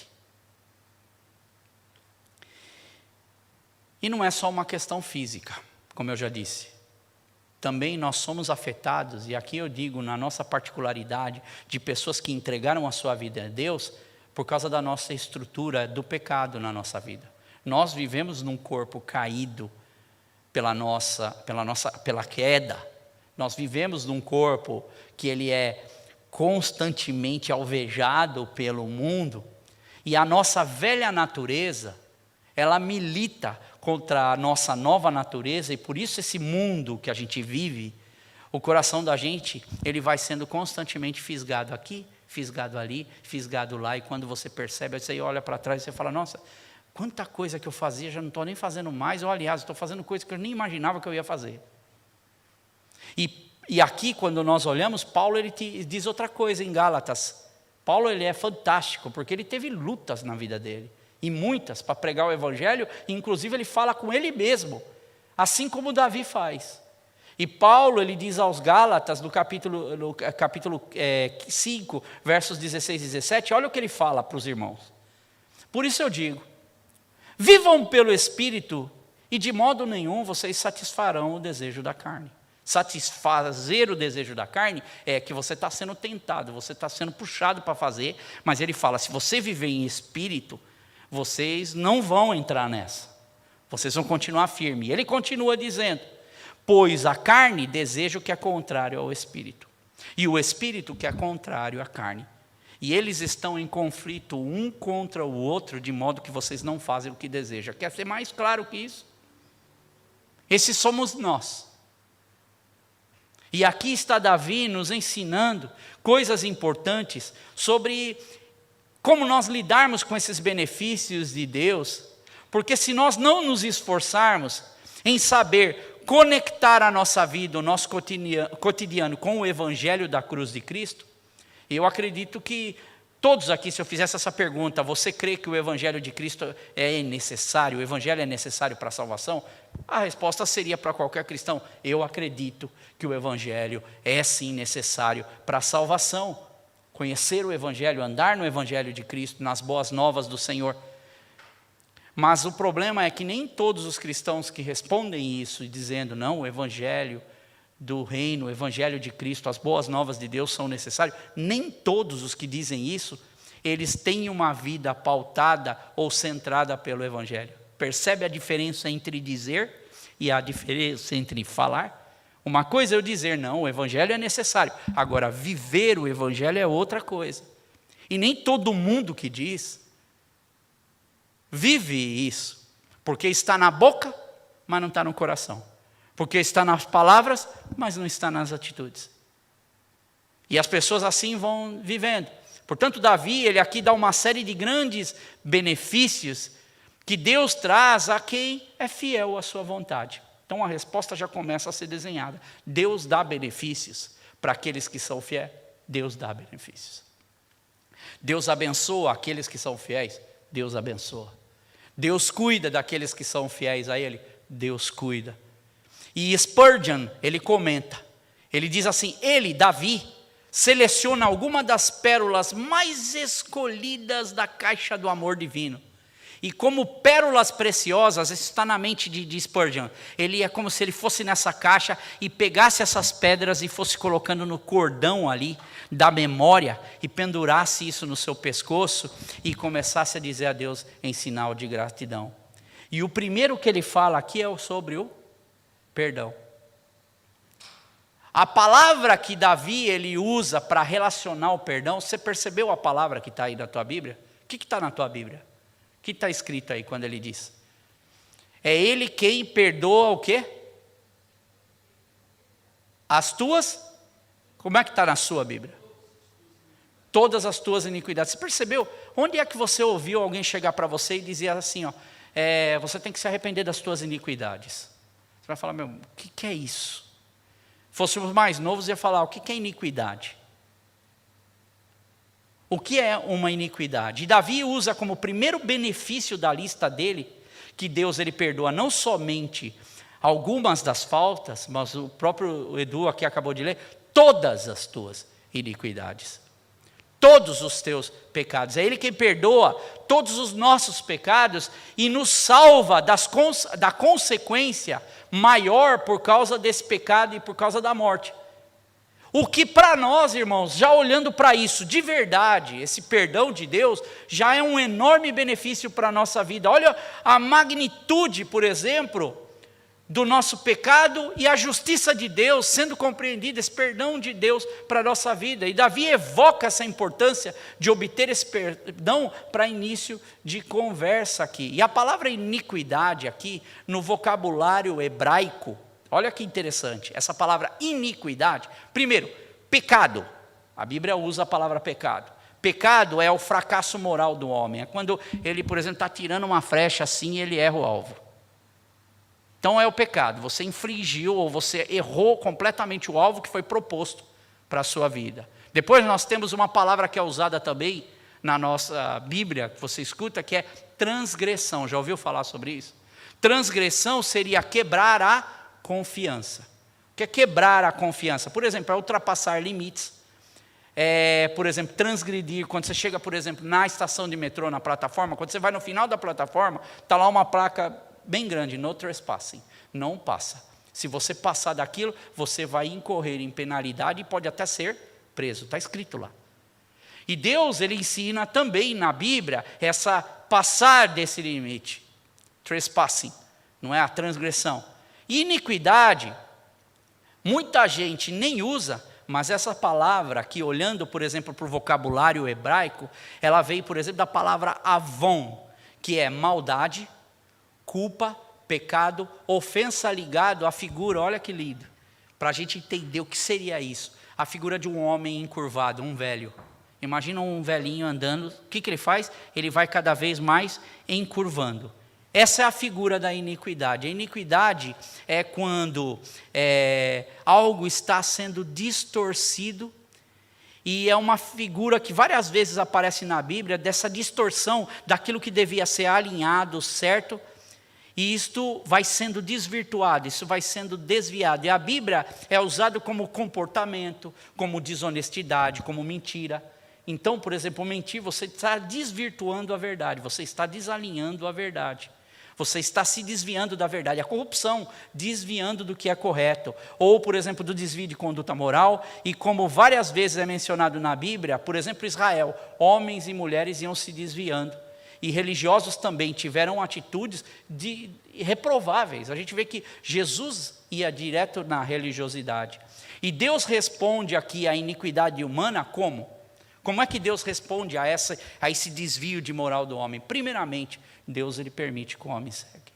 E não é só uma questão física, como eu já disse. Também nós somos afetados, e aqui eu digo na nossa particularidade, de pessoas que entregaram a sua vida a Deus, por causa da nossa estrutura do pecado na nossa vida. Nós vivemos num corpo caído pela queda. Nós vivemos num corpo que ele é constantemente alvejado pelo mundo, e a nossa velha natureza, ela milita contra a nossa nova natureza, e por isso esse mundo que a gente vive, o coração da gente, ele vai sendo constantemente fisgado aqui, fisgado ali, fisgado lá, e quando você percebe, você olha para trás e você fala, nossa, quanta coisa que eu fazia, já não estou nem fazendo mais, ou aliás, estou fazendo coisa que eu nem imaginava que eu ia fazer. E aqui, quando nós olhamos, Paulo ele diz outra coisa em Gálatas. Paulo ele é fantástico, porque ele teve lutas na vida dele, e muitas, para pregar o Evangelho, e inclusive ele fala com ele mesmo, assim como Davi faz. E Paulo ele diz aos Gálatas, no capítulo 5, versos 16 e 17, olha o que ele fala para os irmãos. Por isso eu digo, vivam pelo Espírito, e de modo nenhum vocês satisfarão o desejo da carne. Satisfazer o desejo da carne é que você está sendo tentado, você está sendo puxado para fazer, mas ele fala, se você viver em Espírito, vocês não vão entrar nessa, vocês vão continuar firme. E ele continua dizendo, pois a carne deseja o que é contrário ao Espírito, e o Espírito que é contrário à carne. E eles estão em conflito um contra o outro, de modo que vocês não fazem o que desejam. Quer ser mais claro que isso? Esses somos nós. E aqui está Davi nos ensinando coisas importantes sobre como nós lidarmos com esses benefícios de Deus, porque se nós não nos esforçarmos em saber conectar a nossa vida, o nosso cotidiano com o Evangelho da cruz de Cristo, eu acredito que todos aqui, se eu fizesse essa pergunta, você crê que o Evangelho de Cristo é necessário, o Evangelho é necessário para a salvação? A resposta seria para qualquer cristão, eu acredito que o Evangelho é sim necessário para a salvação. Conhecer o Evangelho, andar no Evangelho de Cristo, nas boas novas do Senhor. Mas o problema é que nem todos os cristãos que respondem isso, dizendo, não, o Evangelho do reino, o Evangelho de Cristo, as boas novas de Deus são necessários, nem todos os que dizem isso, eles têm uma vida pautada ou centrada pelo Evangelho. Percebe a diferença entre dizer e a diferença entre falar? Uma coisa é eu dizer, não, o Evangelho é necessário. Agora, viver o Evangelho é outra coisa. E nem todo mundo que diz, vive isso. Porque está na boca, mas não está no coração. Porque está nas palavras, mas não está nas atitudes. E as pessoas assim vão vivendo. Portanto, Davi, ele aqui dá uma série de grandes benefícios que Deus traz a quem é fiel à sua vontade. Então a resposta já começa a ser desenhada. Deus dá benefícios para aqueles que são fiéis. Deus dá benefícios. Deus abençoa aqueles que são fiéis. Deus abençoa. Deus cuida daqueles que são fiéis a Ele. Deus cuida. E Spurgeon, ele comenta, ele diz assim, ele, Davi, seleciona alguma das pérolas mais escolhidas da caixa do amor divino. E como pérolas preciosas, isso está na mente de Spurgeon, ele é como se ele fosse nessa caixa e pegasse essas pedras e fosse colocando no cordão ali da memória e pendurasse isso no seu pescoço e começasse a dizer a Deus em sinal de gratidão. E o primeiro que ele fala aqui é sobre o perdão. A palavra que Davi ele usa para relacionar o perdão, você percebeu a palavra que está aí na tua Bíblia? O que está na tua Bíblia? O que está escrito aí quando ele diz? É ele quem perdoa o quê? As tuas? Como é que está na sua Bíblia? Todas as tuas iniquidades. Você percebeu? Onde é que você ouviu alguém chegar para você e dizer assim, ó, você tem que se arrepender das tuas iniquidades? Você vai falar, meu, o que é isso? Fôssemos mais novos, ia falar, o que é iniquidade? O que é uma iniquidade? E Davi usa como primeiro benefício da lista dele, que Deus ele perdoa não somente algumas das faltas, mas o próprio Edu aqui acabou de ler, todas as tuas iniquidades. Todos os teus pecados. É Ele quem perdoa todos os nossos pecados e nos salva da consequência maior por causa desse pecado e por causa da morte. O que para nós, irmãos, já olhando para isso, de verdade, esse perdão de Deus, já é um enorme benefício para a nossa vida. Olha a magnitude, por exemplo, do nosso pecado e a justiça de Deus sendo compreendida, esse perdão de Deus para a nossa vida. E Davi evoca essa importância de obter esse perdão para início de conversa aqui. E a palavra iniquidade aqui, no vocabulário hebraico, olha que interessante, essa palavra iniquidade, primeiro, pecado, a Bíblia usa a palavra pecado. Pecado é o fracasso moral do homem, é quando ele, por exemplo, está tirando uma flecha assim e ele erra o alvo. Então é o pecado, você infringiu ou você errou completamente o alvo que foi proposto para a sua vida. Depois nós temos uma palavra que é usada também na nossa Bíblia, que você escuta, que é transgressão, já ouviu falar sobre isso? Transgressão seria quebrar a confiança. O que é quebrar a confiança? Por exemplo, é ultrapassar limites. Por exemplo, transgredir. Quando você chega, por exemplo, na estação de metrô, na plataforma, quando você vai no final da plataforma, está lá uma placa bem grande, no trespassing. Não passa. Se você passar daquilo, você vai incorrer em penalidade e pode até ser preso. Está escrito lá. E Deus, Ele ensina também na Bíblia, essa passar desse limite. Trespassing. Não é a transgressão. Iniquidade, muita gente nem usa, mas essa palavra aqui, olhando, por exemplo, para o vocabulário hebraico, ela veio, por exemplo, da palavra avon, que é maldade, culpa, pecado, ofensa ligado à figura, olha que lindo, para a gente entender o que seria isso, a figura de um homem encurvado, um velho. Imagina um velhinho andando, o que ele faz? Ele vai cada vez mais encurvando. Essa é a figura da iniquidade. A iniquidade é quando algo está sendo distorcido, e é uma figura que várias vezes aparece na Bíblia, dessa distorção daquilo que devia ser alinhado, certo? E isto vai sendo desvirtuado, isso vai sendo desviado. E a Bíblia é usada como comportamento, como desonestidade, como mentira. Então, por exemplo, mentir, você está desvirtuando a verdade, você está desalinhando a verdade. Você está se desviando da verdade. A corrupção, desviando do que é correto. Ou, por exemplo, do desvio de conduta moral. E como várias vezes é mencionado na Bíblia, por exemplo, Israel, homens e mulheres iam se desviando. E religiosos também tiveram atitudes reprováveis. A gente vê que Jesus ia direto na religiosidade. E Deus responde aqui à iniquidade humana como? Como é que Deus responde a esse desvio de moral do homem? Primeiramente, Deus ele permite que o homem segue.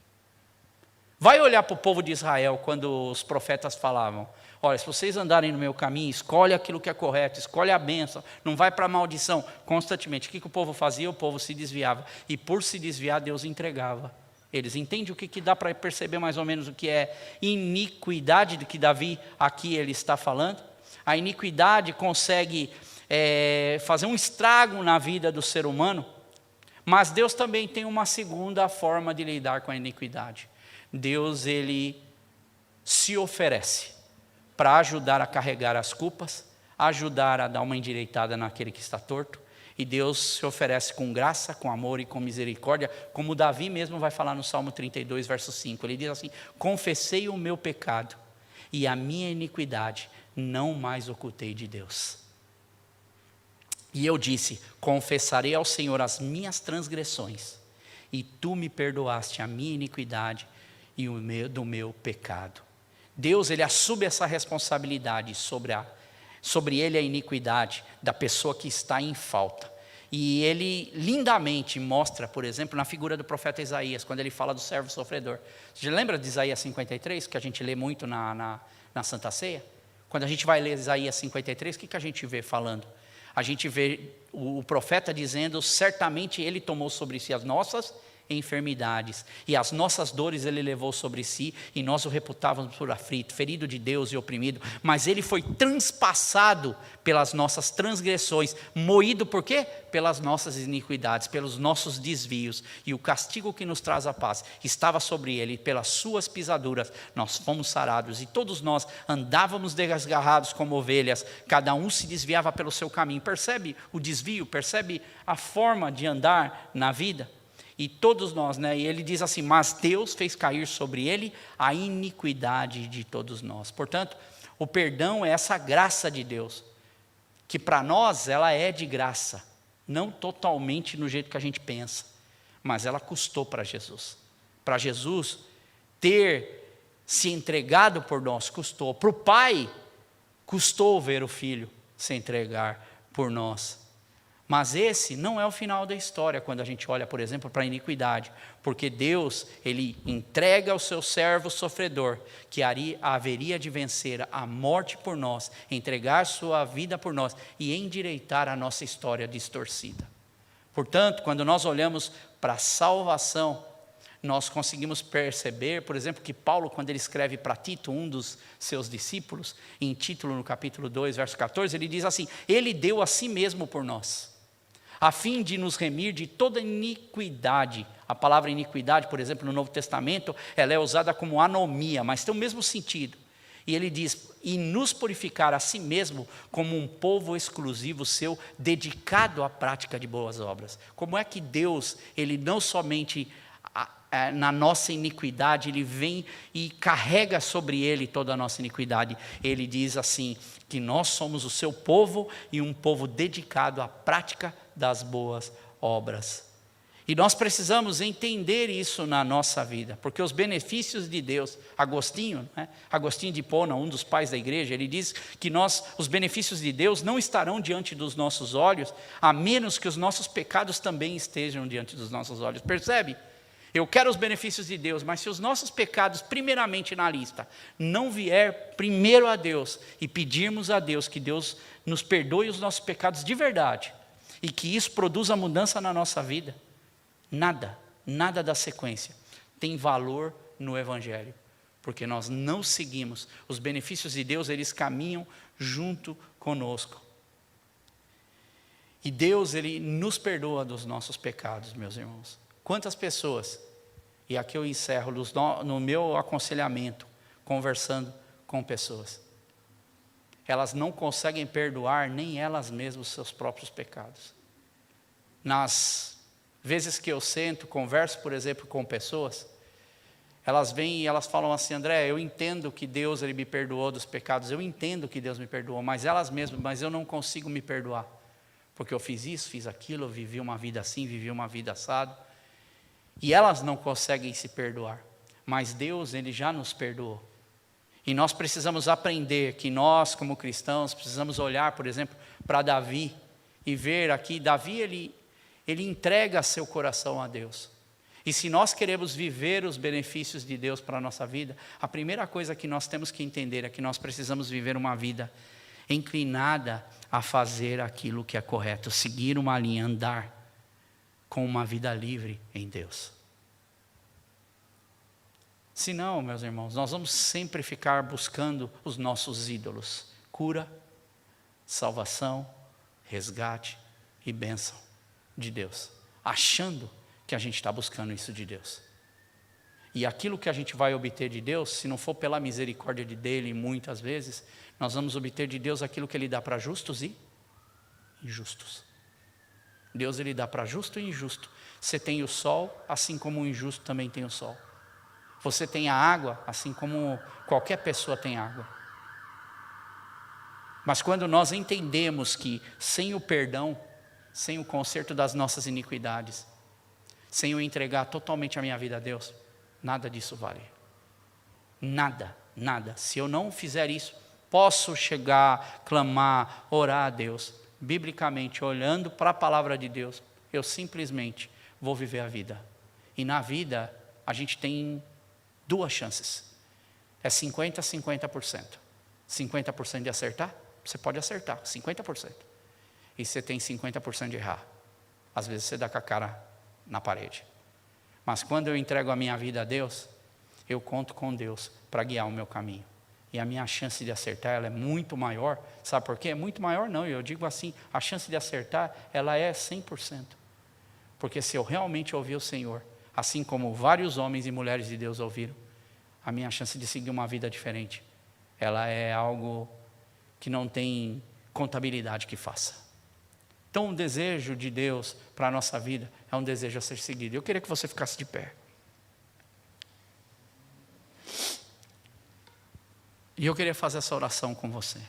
Vai olhar para o povo de Israel quando os profetas falavam, olha, se vocês andarem no meu caminho, escolhe aquilo que é correto, escolhe a bênção, não vai para a maldição, constantemente. O que o povo fazia? O povo se desviava, e por se desviar, Deus entregava. Eles entendem o que dá para perceber mais ou menos o que é iniquidade, do que Davi aqui ele está falando? A iniquidade consegue fazer um estrago na vida do ser humano, mas Deus também tem uma segunda forma de lidar com a iniquidade. Deus, ele se oferece para ajudar a carregar as culpas, ajudar a dar uma endireitada naquele que está torto, e Deus se oferece com graça, com amor e com misericórdia, como Davi mesmo vai falar no Salmo 32, verso 5, ele diz assim: confessei o meu pecado, e a minha iniquidade não mais ocultei de Deus. E eu disse: confessarei ao Senhor as minhas transgressões, e tu me perdoaste a minha iniquidade e do meu pecado. Deus, ele assume essa responsabilidade sobre ele a iniquidade da pessoa que está em falta. E ele lindamente mostra, por exemplo, na figura do profeta Isaías, quando ele fala do servo sofredor. Você lembra de Isaías 53, que a gente lê muito na Santa Ceia? Quando a gente vai ler Isaías 53, o que a gente vê falando? A gente vê o profeta dizendo: certamente ele tomou sobre si as nossas enfermidades, e as nossas dores ele levou sobre si, e nós o reputávamos por aflito, ferido de Deus e oprimido, mas ele foi transpassado pelas nossas transgressões, moído por quê? Pelas nossas iniquidades, pelos nossos desvios, e o castigo que nos traz a paz estava sobre ele, e pelas suas pisaduras nós fomos sarados, e todos nós andávamos desgarrados como ovelhas, cada um se desviava pelo seu caminho. Percebe o desvio? Percebe a forma de andar na vida? E todos nós, e ele diz assim: mas Deus fez cair sobre ele a iniquidade de todos nós. Portanto, o perdão é essa graça de Deus, que para nós ela é de graça, não totalmente no jeito que a gente pensa, mas ela custou para Jesus. Para Jesus ter se entregado por nós, custou. Para o Pai, custou ver o Filho se entregar por nós. Mas esse não é o final da história, quando a gente olha, por exemplo, para a iniquidade. Porque Deus, ele entrega ao seu servo sofredor, que haveria de vencer a morte por nós, entregar sua vida por nós e endireitar a nossa história distorcida. Portanto, quando nós olhamos para a salvação, nós conseguimos perceber, por exemplo, que Paulo, quando ele escreve para Tito, um dos seus discípulos, em Tito, no capítulo 2, verso 14, ele diz assim: ele deu a si mesmo por nós, a fim de nos remir de toda iniquidade. A palavra iniquidade, por exemplo, no Novo Testamento, ela é usada como anomia, mas tem o mesmo sentido. E ele diz: e nos purificar a si mesmo como um povo exclusivo seu, dedicado à prática de boas obras. Como é que Deus, ele não somente na nossa iniquidade, ele vem e carrega sobre ele toda a nossa iniquidade. Ele diz assim, que nós somos o seu povo e um povo dedicado à prática das boas obras. E nós precisamos entender isso na nossa vida, porque os benefícios de Deus, Agostinho de Hipona, um dos pais da igreja, ele diz que os benefícios de Deus não estarão diante dos nossos olhos, a menos que os nossos pecados também estejam diante dos nossos olhos. Percebe? Eu quero os benefícios de Deus, mas se os nossos pecados, primeiramente na lista, não vier primeiro a Deus e pedirmos a Deus que Deus nos perdoe os nossos pecados de verdade e que isso produza mudança na nossa vida, nada da sequência tem valor no Evangelho, porque nós não seguimos os benefícios de Deus, eles caminham junto conosco. E Deus, ele nos perdoa dos nossos pecados, meus irmãos. Quantas pessoas, e aqui eu encerro no meu aconselhamento, conversando com pessoas, elas não conseguem perdoar nem elas mesmas os seus próprios pecados. Nas vezes que eu sento, converso, por exemplo, com pessoas, elas vêm e elas falam assim: André, eu entendo que Deus ele me perdoou dos pecados, eu entendo que Deus me perdoou, mas eu não consigo me perdoar, porque eu fiz isso, fiz aquilo, eu vivi uma vida assim, vivi uma vida assado. E elas não conseguem se perdoar, mas Deus, ele já nos perdoou. E nós precisamos aprender que nós, como cristãos, precisamos olhar, por exemplo, para Davi e ver aqui, Davi, ele entrega seu coração a Deus. E se nós queremos viver os benefícios de Deus para a nossa vida, a primeira coisa que nós temos que entender é que nós precisamos viver uma vida inclinada a fazer aquilo que é correto, seguir uma linha, andar com uma vida livre em Deus. Senão, meus irmãos, nós vamos sempre ficar buscando os nossos ídolos: cura, salvação, resgate e bênção de Deus, achando que a gente está buscando isso de Deus. E aquilo que a gente vai obter de Deus, se não for pela misericórdia dele, muitas vezes, nós vamos obter de Deus aquilo que ele dá para justos e injustos. Deus ele dá para justo e injusto. Você tem o sol, assim como o injusto também tem o sol. Você tem a água, assim como qualquer pessoa tem água. Mas quando nós entendemos que sem o perdão, sem o conserto das nossas iniquidades, sem eu entregar totalmente a minha vida a Deus, nada disso vale. Nada, nada. Se eu não fizer isso, posso chegar, clamar, orar a Deus. Biblicamente, olhando para a palavra de Deus, eu simplesmente vou viver a vida. E na vida, a gente tem duas chances. É 50%. 50% de acertar, você pode acertar, 50%. E você tem 50% de errar. Às vezes você dá com a cara na parede. Mas quando eu entrego a minha vida a Deus, eu conto com Deus para guiar o meu caminho. E a minha chance de acertar, ela é muito maior. Sabe por quê? É muito maior não, eu digo assim, a chance de acertar, ela é 100%. Porque se eu realmente ouvir o Senhor, assim como vários homens e mulheres de Deus ouviram, a minha chance de seguir uma vida diferente, ela é algo que não tem contabilidade que faça. Então o desejo de Deus para a nossa vida é um desejo a ser seguido. Eu queria que você ficasse de pé. E eu queria fazer essa oração com você.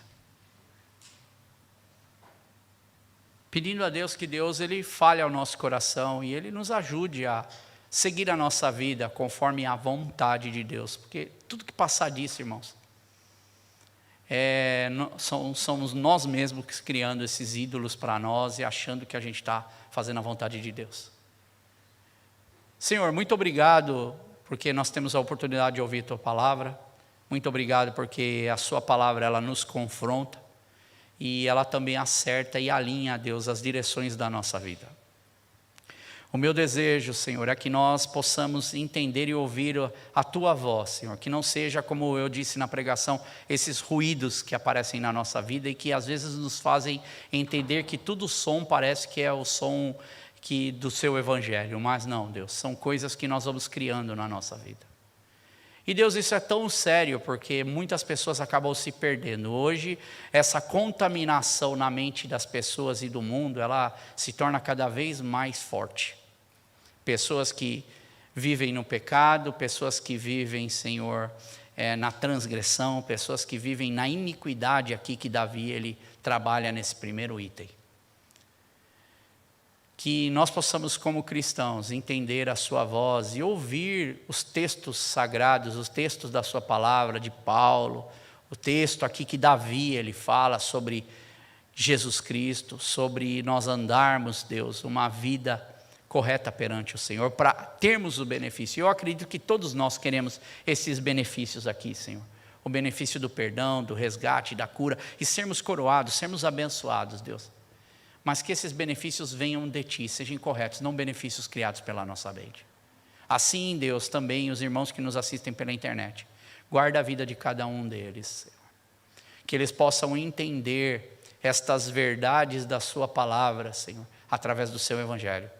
Pedindo a Deus que Deus ele fale ao nosso coração e Ele nos ajude a seguir a nossa vida conforme a vontade de Deus. Porque tudo que passar disso, irmãos, somos nós mesmos criando esses ídolos para nós e achando que a gente está fazendo a vontade de Deus. Senhor, muito obrigado porque nós temos a oportunidade de ouvir a Tua palavra. Muito obrigado porque a Sua palavra ela nos confronta e ela também acerta e alinha, Deus, as direções da nossa vida. O meu desejo, Senhor, é que nós possamos entender e ouvir a Tua voz, Senhor. Que não seja, como eu disse na pregação, esses ruídos que aparecem na nossa vida e que às vezes nos fazem entender que todo som parece que é o som do Seu Evangelho. Mas não, Deus, são coisas que nós vamos criando na nossa vida. E Deus, isso é tão sério porque muitas pessoas acabam se perdendo. Hoje, essa contaminação na mente das pessoas e do mundo, ela se torna cada vez mais forte. Pessoas que vivem no pecado, pessoas que vivem, Senhor, na transgressão, pessoas que vivem na iniquidade aqui que Davi, ele trabalha nesse primeiro item. Que nós possamos, como cristãos, entender a Sua voz e ouvir os textos sagrados, os textos da Sua palavra, de Paulo, o texto aqui que Davi, ele fala sobre Jesus Cristo, sobre nós andarmos, Deus, uma vida correta perante o Senhor, para termos o benefício. Eu acredito que todos nós queremos esses benefícios aqui, Senhor. O benefício do perdão, do resgate, da cura, e sermos coroados, sermos abençoados, Deus. Mas que esses benefícios venham de Ti, sejam corretos, não benefícios criados pela nossa mente. Assim, Deus, também os irmãos que nos assistem pela internet, guarda a vida de cada um deles, Senhor. Que eles possam entender estas verdades da Sua palavra, Senhor, através do Seu Evangelho.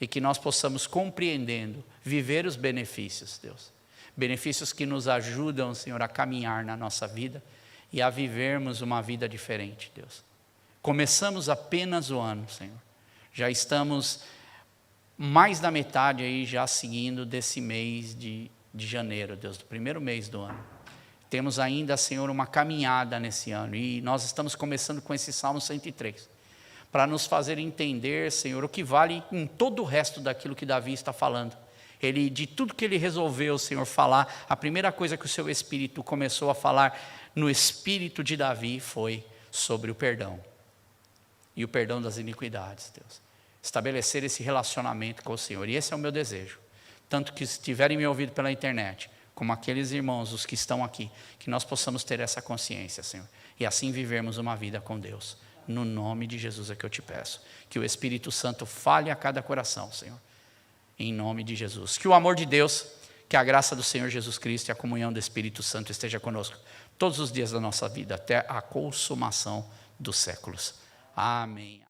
E que nós possamos, compreendendo, viver os benefícios, Deus. Benefícios que nos ajudam, Senhor, a caminhar na nossa vida e a vivermos uma vida diferente, Deus. Começamos apenas o ano, Senhor. Já estamos mais da metade aí já seguindo desse mês de janeiro, Deus, do primeiro mês do ano. Temos ainda, Senhor, uma caminhada nesse ano e nós estamos começando com esse Salmo 103. Para nos fazer entender, Senhor, o que vale em todo o resto daquilo que Davi está falando. De tudo que ele resolveu, Senhor, falar, a primeira coisa que o Seu Espírito começou a falar no Espírito de Davi foi sobre o perdão. E o perdão das iniquidades, Deus. Estabelecer esse relacionamento com o Senhor. E esse é o meu desejo. Tanto que se tiverem me ouvido pela internet, como aqueles irmãos, os que estão aqui, que nós possamos ter essa consciência, Senhor. E assim vivermos uma vida com Deus. No nome de Jesus é que eu te peço. Que o Espírito Santo fale a cada coração, Senhor. Em nome de Jesus. Que o amor de Deus, que a graça do Senhor Jesus Cristo e a comunhão do Espírito Santo esteja conosco todos os dias da nossa vida, até a consumação dos séculos. Amém.